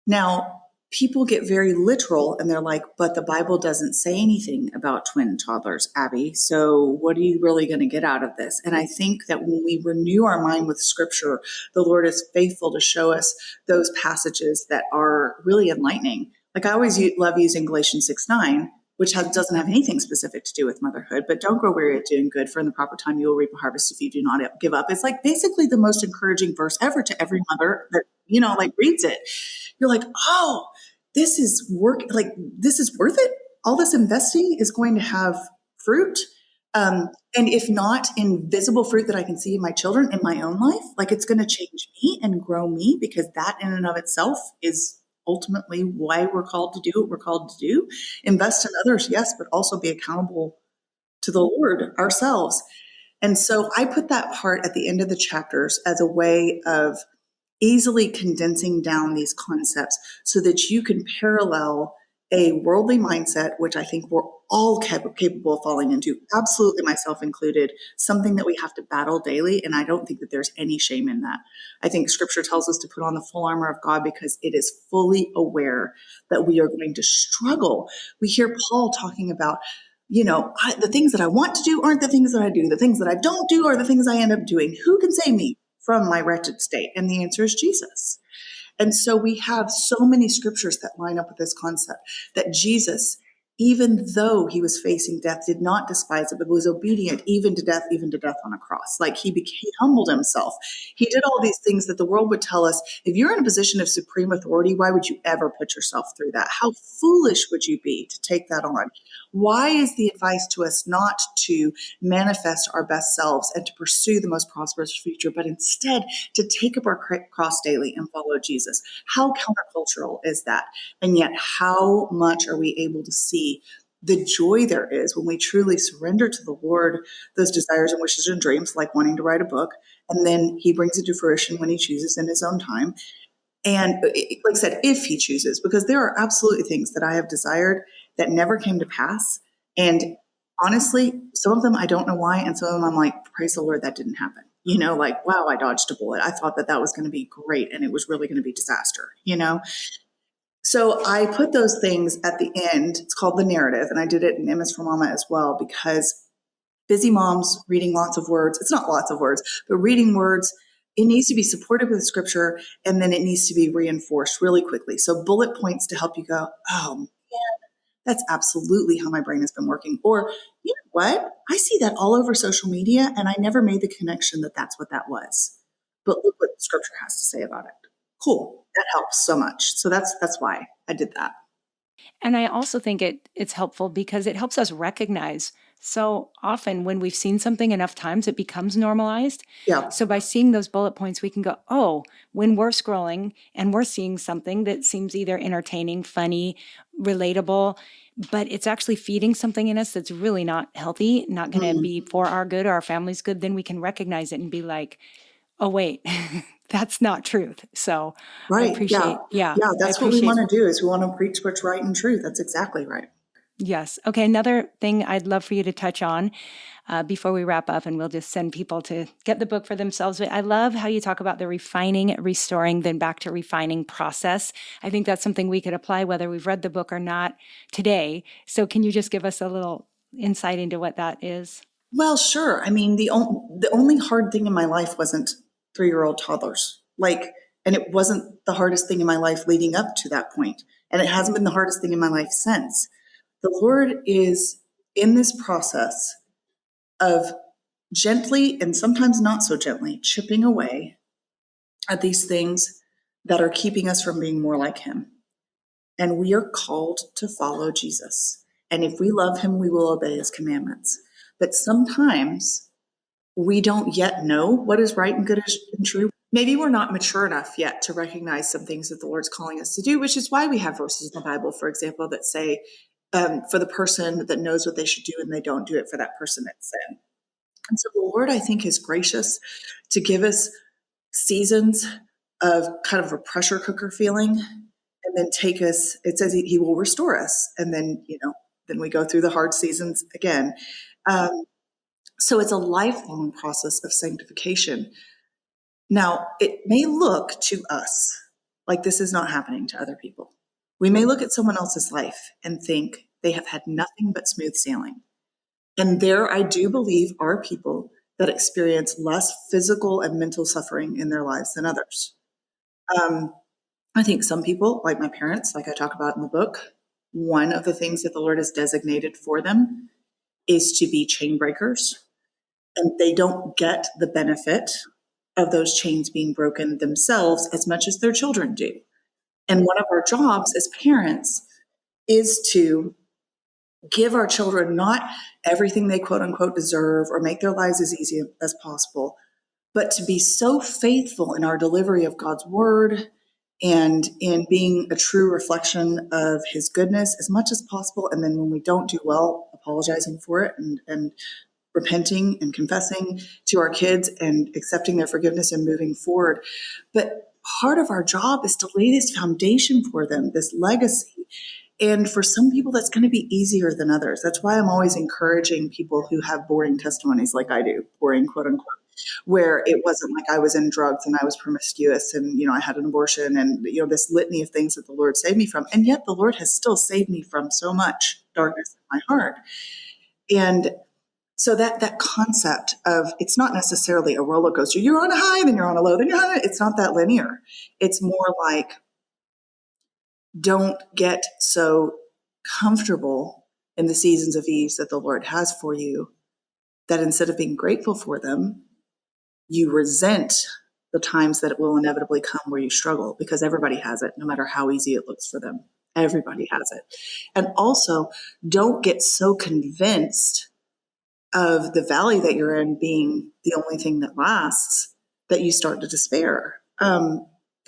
Now, people get very literal and they're like, but the Bible doesn't say anything about twin toddlers, Abbie. So what are you really going to get out of this? And I think that when we renew our mind with scripture, the Lord is faithful to show us those passages that are really enlightening. Like I always love using Galatians 6:9, which doesn't have anything specific to do with motherhood, but don't grow weary at doing good, for in the proper time you will reap a harvest if you do not give up. It's like basically the most encouraging verse ever to every mother that, like reads it. You're like, oh, this is work. Like this is worth it. All this investing is going to have fruit. And if not in visible fruit that I can see in my children, in my own life, like it's going to change me and grow me, because that in and of itself is ultimately why we're called to do what we're called to do. Invest in others, yes, but also be accountable to the Lord ourselves. And so I put that part at the end of the chapters as a way of easily condensing down these concepts so that you can parallel a worldly mindset, which I think we're all capable of falling into, absolutely myself included, something that we have to battle daily. And I don't think that there's any shame in that. I think scripture tells us to put on the full armor of God because it is fully aware that we are going to struggle. We hear Paul talking about, the things that I want to do aren't the things that I do. The things that I don't do are the things I end up doing. Who can save me from my wretched state? And the answer is Jesus. And so we have so many scriptures that line up with this concept that Jesus, even though he was facing death, did not despise it, but was obedient even to death on a cross. Like he humbled himself. He did all these things that the world would tell us, if you're in a position of supreme authority, why would you ever put yourself through that? How foolish would you be to take that on? Why is the advice to us not to manifest our best selves and to pursue the most prosperous future, but instead to take up our cross daily and follow Jesus? How countercultural is that? And yet, how much are we able to see the joy there is when we truly surrender to the Lord those desires and wishes and dreams, like wanting to write a book, and then he brings it to fruition when he chooses in his own time. And like I said, if he chooses, because there are absolutely things that I have desired that never came to pass. And honestly, some of them I don't know why. And some of them I'm like, praise the Lord, that didn't happen. Like, wow, I dodged a bullet. I thought that was going to be great. And it was really going to be disaster. So I put those things at the end. It's called the narrative. And I did it in MS for Mama as well, because busy moms reading lots of words, it's not lots of words, but reading words, it needs to be supported with scripture, and then it needs to be reinforced really quickly. So bullet points to help you go, oh man, that's absolutely how my brain has been working. Or, you know what? I see that all over social media, and I never made the connection that that's what that was. But look what scripture has to say about it. Cool. That helps so much. So that's why I did that. And I also think it's helpful because it helps us recognize. So often when we've seen something enough times, it becomes normalized. Yeah. So by seeing those bullet points, we can go, oh, when we're scrolling and we're seeing something that seems either entertaining, funny, relatable, but it's actually feeding something in us that's really not healthy, not going to be for our good or our family's good, then we can recognize it and be like, oh, wait, that's not truth. So I Right. appreciate, yeah, Yeah. I That's what we appreciate. want to do, is we want to preach what's right and true. That's exactly right. Yes. Okay. Another thing I'd love for you to touch on before we wrap up, and we'll just send people to get the book for themselves. But I love how you talk about the refining, restoring, then back to refining process. I think that's something we could apply whether we've read the book or not today. So can you just give us a little insight into what that is? Well, sure. I mean, the only hard thing in my life wasn't 3-year-old toddlers. And it wasn't the hardest thing in my life leading up to that point. And it hasn't been the hardest thing in my life since. The Lord is in this process of gently and sometimes not so gently chipping away at these things that are keeping us from being more like him. And we are called to follow Jesus. And if we love him, we will obey his commandments. But sometimes we don't yet know what is right and good and true. Maybe we're not mature enough yet to recognize some things that the Lord's calling us to do, which is why we have verses in the Bible, for example, that say, for the person that knows what they should do and they don't do it, for that person it's sin. And so the Lord, I think, is gracious to give us seasons of kind of a pressure cooker feeling, and then take us, it says he will restore us. And then, then we go through the hard seasons again. So it's a lifelong process of sanctification. Now, it may look to us like this is not happening to other people. We may look at someone else's life and think they have had nothing but smooth sailing. And there, I do believe, are people that experience less physical and mental suffering in their lives than others. I think some people, like my parents, like I talk about in the book, one of the things that the Lord has designated for them is to be chain breakers. And they don't get the benefit of those chains being broken themselves as much as their children do. And one of our jobs as parents is to give our children not everything they quote unquote deserve or make their lives as easy as possible, but to be so faithful in our delivery of God's word and in being a true reflection of his goodness as much as possible. And then when we don't do well, apologizing for it and repenting and confessing to our kids and accepting their forgiveness and moving forward. But part of our job is to lay this foundation for them, this legacy. And for some people, that's going to be easier than others. That's why I'm always encouraging people who have boring testimonies like I do, boring, quote unquote, where it wasn't like I was in drugs and I was promiscuous and, I had an abortion and, this litany of things that the Lord saved me from. And yet the Lord has still saved me from so much darkness in my heart. And so that concept of, it's not necessarily a roller coaster. You're on a high, then you're on a low, then you're on a, it's not that linear. It's more like, don't get so comfortable in the seasons of ease that the Lord has for you that instead of being grateful for them, you resent the times that it will inevitably come where you struggle, because everybody has it, no matter how easy it looks for them. Everybody has it. And also, don't get so convinced of the valley that you're in being the only thing that lasts that you start to despair.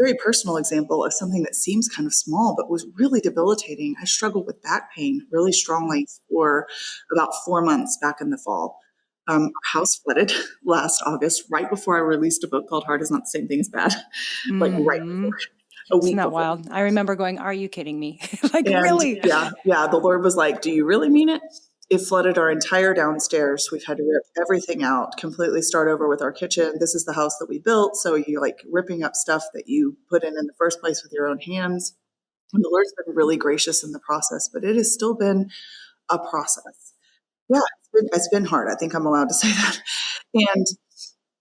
Very personal example of something that seems kind of small, but was really debilitating. I struggled with back pain really strongly for about 4 months back in the fall. Our house flooded last August, right before I released a book called Hard Is Not the Same Thing as Bad, like right before, a Isn't week that before. wild? I remember going, are you kidding me? Like, And really? yeah, the Lord was like, do you really mean it? It flooded our entire downstairs. We've had to rip everything out, completely start over with our kitchen. This is the house that we built. So you're like ripping up stuff that you put in the first place with your own hands. And the Lord's been really gracious in the process, but it has still been a process. Yeah, it's been hard. I think I'm allowed to say that.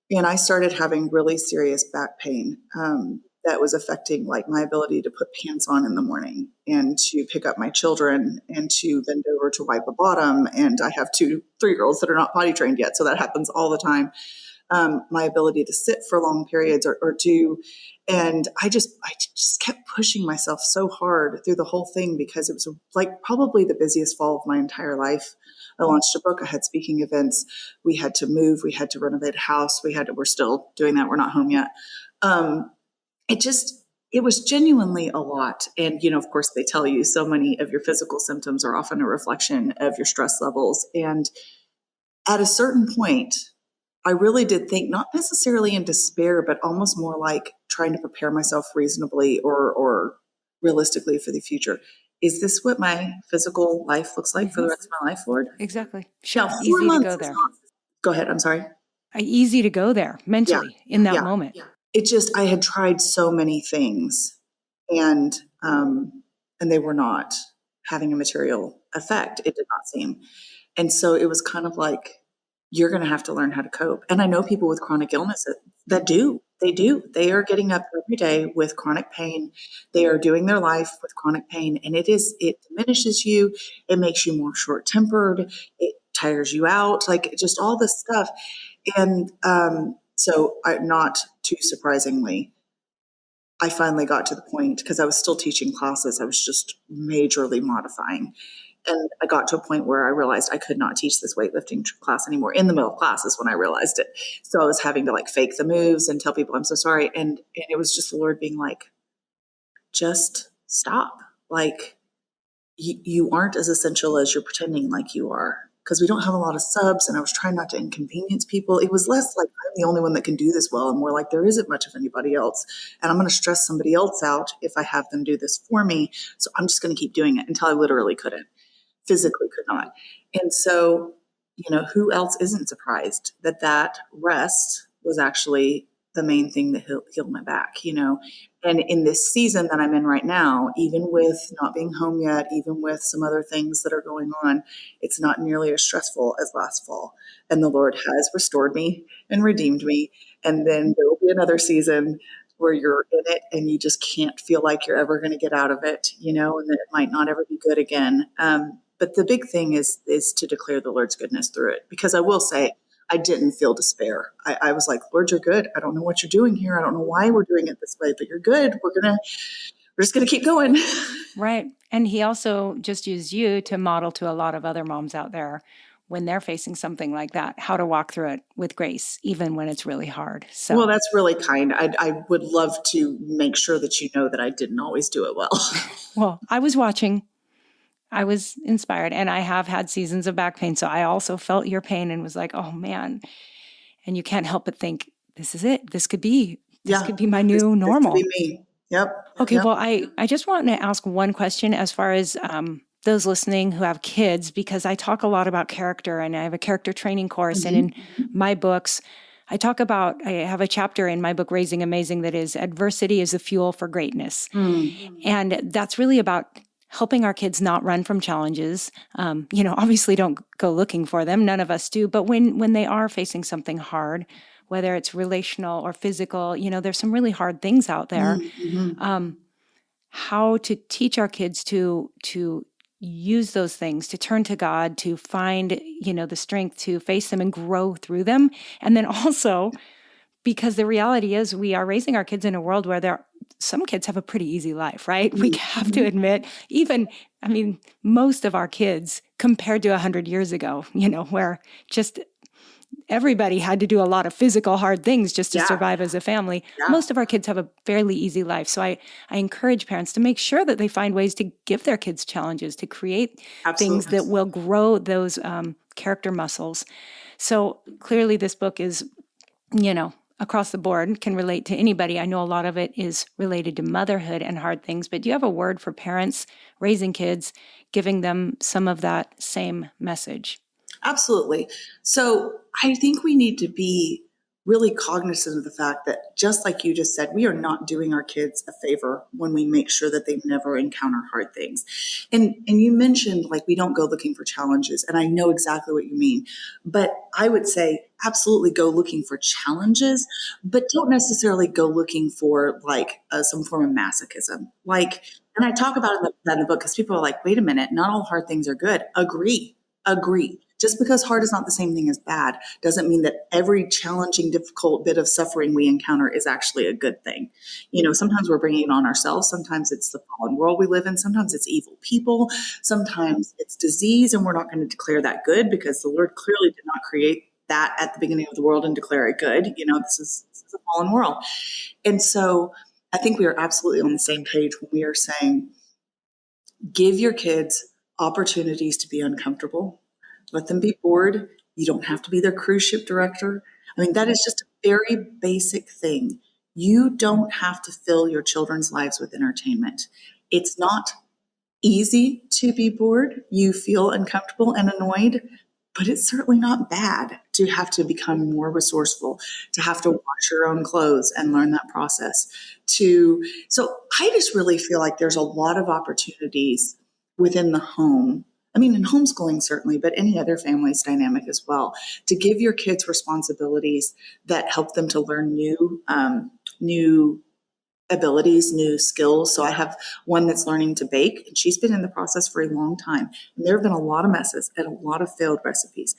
And I started having really serious back pain that was affecting like my ability to put pants on in the morning and to pick up my children and to bend over to wipe a bottom. And I have 3-year-olds that are not potty trained yet, so that happens all the time. My ability to sit for long periods or do. And I just kept pushing myself so hard through the whole thing because it was like probably the busiest fall of my entire life. I launched a book. I had speaking events. We had to move. We had to renovate a house. We're still doing that. We're not home yet. It was genuinely a lot. And, of course, they tell you so many of your physical symptoms are often a reflection of your stress levels. And at a certain point, I really did think, not necessarily in despair, but almost more like trying to prepare myself reasonably or realistically for the future. Is this what my physical life looks like for the rest of my life, Lord? Exactly. Sure. Now, 4 Easy to months go is there. not. Go ahead. I'm sorry. Easy to go there mentally in that moment. I had tried so many things and they were not having a material effect. It did not seem. And so it was kind of like, you're going to have to learn how to cope. And I know people with chronic illness that do. They do. They are getting up every day with chronic pain. They are doing their life with chronic pain. And it diminishes you. It makes you more short-tempered. It tires you out, like just all this stuff. And not too surprisingly, I finally got to the point, because I was still teaching classes, I was just majorly modifying. And I got to a point where I realized I could not teach this weightlifting class anymore. In the middle of class is when I realized it. So I was having to like fake the moves and tell people I'm so sorry. And it was just the Lord being like, just stop. Like, you aren't as essential as you're pretending like you are. Because we don't have a lot of subs, and I was trying not to inconvenience people. It was less like I'm the only one that can do this well, and more like there isn't much of anybody else. And I'm going to stress somebody else out if I have them do this for me. So I'm just going to keep doing it until I literally couldn't, physically could not. And so, who else isn't surprised that rest was actually the main thing that healed my back. And in this season that I'm in right now, even with not being home yet, even with some other things that are going on, it's not nearly as stressful as last fall. And the Lord has restored me and redeemed me. And then there will be another season where you're in it and you just can't feel like you're ever going to get out of it, and that it might not ever be good again. But the big thing is to declare the Lord's goodness through it. Because I will say, I didn't feel despair. I was like, Lord, you're good. I don't know what you're doing here. I don't know why we're doing it this way, but you're good. We're just going to keep going. Right. And he also just used you to model to a lot of other moms out there when they're facing something like that, how to walk through it with grace, even when it's really hard. So, well, that's really kind. I would love to make sure that you know that I didn't always do it well. Well, I was watching. I was inspired, and I have had seasons of back pain. So I also felt your pain and was like, oh man. And you can't help but think, this is it. This could be my new normal. This could be me. Yep. Okay. Yep. Well, I just want to ask one question as far as those listening who have kids, because I talk a lot about character, and I have a character training course. And in my books, I have a chapter in my book, Raising Amazing, that is adversity is the fuel for greatness. And that's really about helping our kids not run from challenges. Obviously don't go looking for them. None of us do. But when they are facing something hard, whether it's relational or physical, there's some really hard things out there. How to teach our kids to use those things, to turn to God, to find, the strength to face them and grow through them. And then also, because the reality is we are raising our kids in a world where some kids have a pretty easy life, right? We have to admit, most of our kids compared to 100 years ago, where just everybody had to do a lot of physical hard things just to survive as a family. Yeah. Most of our kids have a fairly easy life. So I encourage parents to make sure that they find ways to give their kids challenges, to create things that will grow those character muscles. So clearly this book is, across the board, can relate to anybody. I know a lot of it is related to motherhood and hard things, but do you have a word for parents raising kids, giving them some of that same message? Absolutely. So I think we need to be really cognizant of the fact that, just like you just said, we are not doing our kids a favor when we make sure that they never encounter hard things. And you mentioned, like, we don't go looking for challenges, and I know exactly what you mean. But I would say absolutely go looking for challenges, but don't necessarily go looking for like some form of masochism. Like, and I talk about that in the book because people are like, wait a minute, not all hard things are good. Agree. Just because hard is not the same thing as bad doesn't mean that every challenging, difficult bit of suffering we encounter is actually a good thing. Sometimes we're bringing it on ourselves. Sometimes it's the fallen world we live in. Sometimes it's evil people. Sometimes it's disease, and we're not going to declare that good because the Lord clearly did not create that at the beginning of the world and declare it good. This is a fallen world. And so I think we are absolutely on the same page when we are saying, give your kids opportunities to be uncomfortable. Let them be bored. You don't have to be their cruise ship director. That is just a very basic thing. You don't have to fill your children's lives with entertainment. It's not easy to be bored. You feel uncomfortable and annoyed, but it's certainly not bad to have to become more resourceful, to have to wash your own clothes and learn that process. So I just really feel like there's a lot of opportunities within the home. In homeschooling certainly, but any other family's dynamic as well, to give your kids responsibilities that help them to learn new abilities, new skills. So I have one that's learning to bake, and she's been in the process for a long time. And there have been a lot of messes and a lot of failed recipes.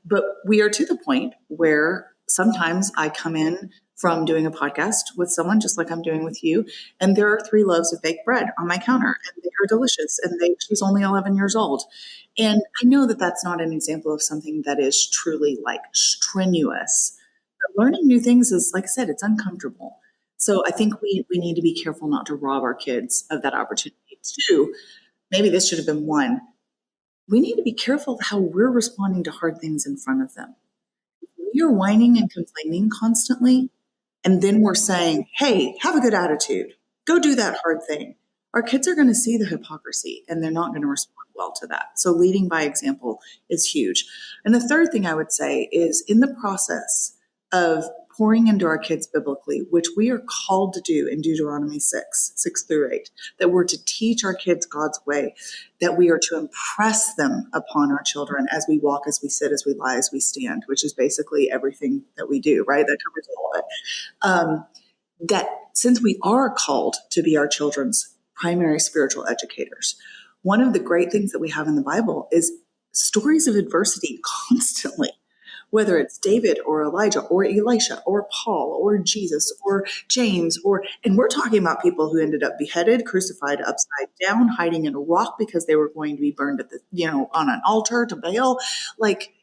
But we are to the point where sometimes I come in from doing a podcast with someone just like I'm doing with you. And there are 3 loaves of baked bread on my counter, and they are delicious. And she's only 11 years old. And I know that that's not an example of something that is truly like strenuous. But learning new things is, like I said, it's uncomfortable. So I think we need to be careful not to rob our kids of that opportunity. 2, maybe this should have been 1. We need to be careful how we're responding to hard things in front of them. We are whining and complaining constantly, and then we're saying, hey, have a good attitude. Go do that hard thing. Our kids are going to see the hypocrisy, and they're not going to respond well to that. So leading by example is huge. And the third thing I would say is, in the process of pouring into our kids biblically, which we are called to do in Deuteronomy 6:6-8, that we're to teach our kids God's way, that we are to impress them upon our children as we walk, as we sit, as we lie, as we stand, which is basically everything that we do, right? That covers all of it. That since we are called to be our children's primary spiritual educators, one of the great things that we have in the Bible is stories of adversity constantly. Whether it's David or Elijah or Elisha or Paul or Jesus or James, and we're talking about people who ended up beheaded, crucified upside down, hiding in a rock because they were going to be burned at on an altar to Baal, like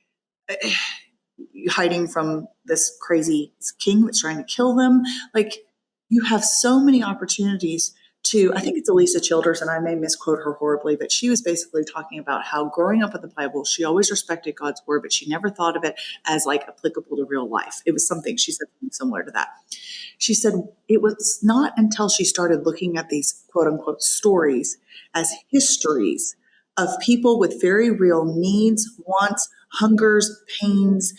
hiding from this crazy king that's trying to kill them. Like, you have so many opportunities to, I think it's Elisa Childers, and I may misquote her horribly, but she was basically talking about how growing up with the Bible, she always respected God's word, but she never thought of it as like applicable to real life. It was something, she said something similar to that. She said it was not until she started looking at these quote unquote stories as histories of people with very real needs, wants, hungers, pains,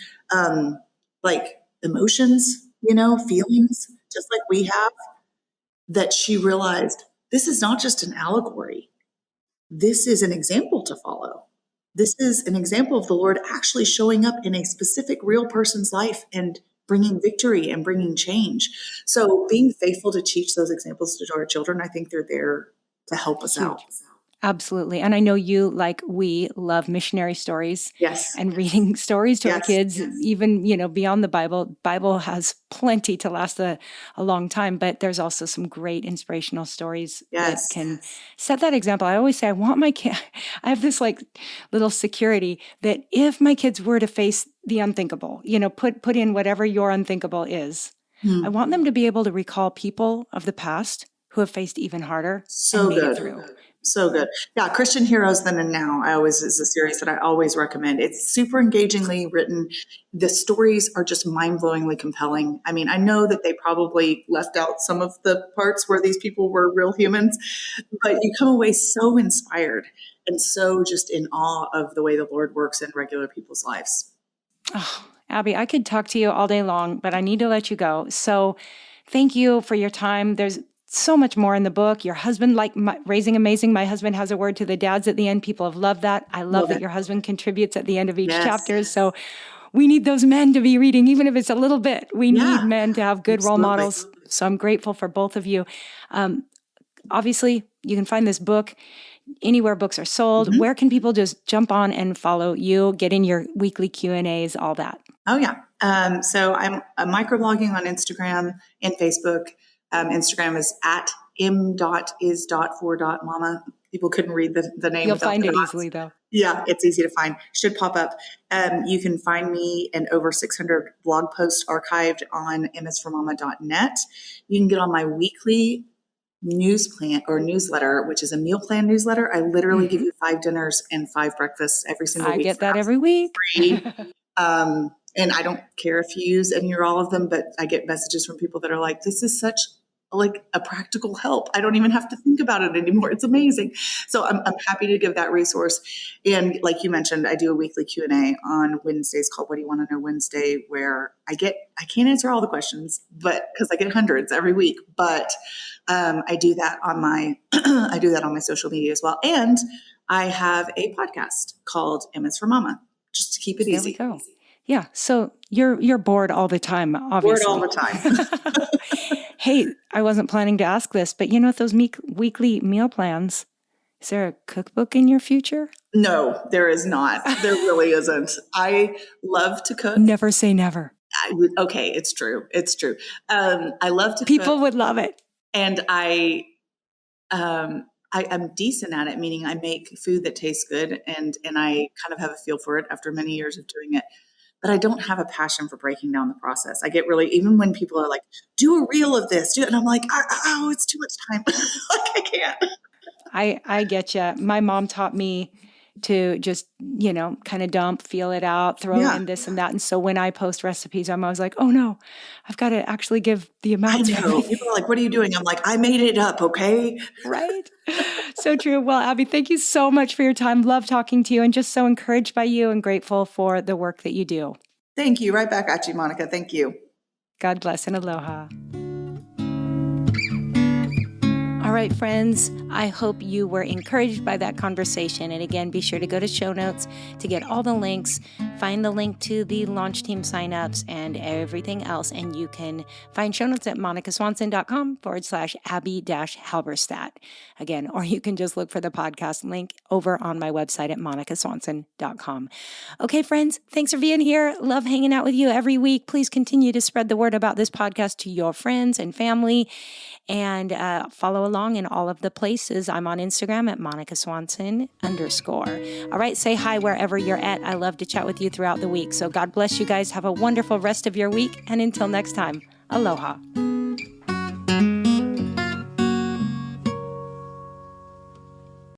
like emotions, feelings, just like we have, that she realized this is not just an allegory. This is an example to follow. This is an example of the Lord actually showing up in a specific real person's life and bringing victory and bringing change. So being faithful to teach those examples to our children, I think they're there to help us out. Absolutely. And I know you, like we, love missionary stories. Yes. And reading stories to our Yes. kids, even, beyond the Bible. Bible has plenty to last a long time, but there's also some great inspirational stories that can set that example. I always say, I want my kid, I have this like little security that if my kids were to face the unthinkable, put in whatever your unthinkable is, I want them to be able to recall people of the past who have faced even harder and made it through. So good. Yeah, Christian Heroes Then and Now is a series that I always recommend. It's super engagingly written. The stories are just mind-blowingly compelling. I mean, I know that they probably left out some of the parts where these people were real humans, but you come away so inspired and so just in awe of the way the Lord works in regular people's lives. Oh, Abbie, I could talk to you all day long, but I need to let you go. So thank you for your time. There's so much more in the book. Your husband, Raising Amazing. My husband has a word to the dads at the end. People have loved that. I love that your husband contributes at the end of each chapter. So we need those men to be reading, even if it's a little bit. We need men to have good role models. So I'm grateful for both of you. Obviously, you can find this book anywhere books are sold. Mm-hmm. Where can people just jump on and follow you, get in your weekly Q&As, all that? Oh, yeah. So I'm microblogging on Instagram and Facebook. Instagram is at m.is.for.mama. People couldn't read the name. You'll find it easily, though. Yeah, it's easy to find. Should pop up. You can find me and over 600 blog posts archived on msformama.net. You can get on my weekly newsletter, which is a meal plan newsletter. I literally give you 5 dinners and 5 breakfasts every single week. I get that every week. And I don't care if you use any or all of them, but I get messages from people that are like, this is such like a practical help. I don't even have to think about it anymore. It's amazing. So I'm happy to give that resource. And like you mentioned, I do a weekly Q&A on Wednesdays called What Do You Want to Know Wednesday, where I can't answer all the questions, but because I get hundreds every week, but I do that on my social media as well. And I have a podcast called M is for Mama, just to keep it easy. There we go. Yeah. So you're bored all the time, obviously. Bored all the time. Hey, I wasn't planning to ask this, but with those weekly meal plans, is there a cookbook in your future? No, there is not. There really isn't. I love to cook. Never say never. Okay, it's true. It's true. I love to People cook, would love it. and I'm decent at it, meaning I make food that tastes good, and I kind of have a feel for it after many years of doing it. But I don't have a passion for breaking down the process. I get really, even when people are like, do a reel of this, and I'm like, oh, it's too much time. Like, I can't. I get you. My mom taught me to just, kind of dump, feel it out, throw Yeah, in this and that. And so when I post recipes, I'm always like, oh no, I've got to actually give the I amounts know. right. People are like, what are you doing? I'm like, I made it up, okay? Right. So true. Well, Abbie, thank you so much for your time. Love talking to you and just so encouraged by you and grateful for the work that you do. Thank you. Right back at you, Monica. Thank you. God bless and aloha. All right, friends, I hope you were encouraged by that conversation. And again, be sure to go to show notes to get all the links, find the link to the launch team signups and everything else. And you can find show notes at monicaswanson.com/Abbie-Halberstadt. Again, or you can just look for the podcast link over on my website at monicaswanson.com. Okay, friends, thanks for being here. Love hanging out with you every week. Please continue to spread the word about this podcast to your friends and family. And follow along in all of the places. I'm on Instagram at monicaswanson_. All right, say hi wherever you're at. I love to chat with you throughout the week. So God bless you guys. Have a wonderful rest of your week. And until next time, aloha.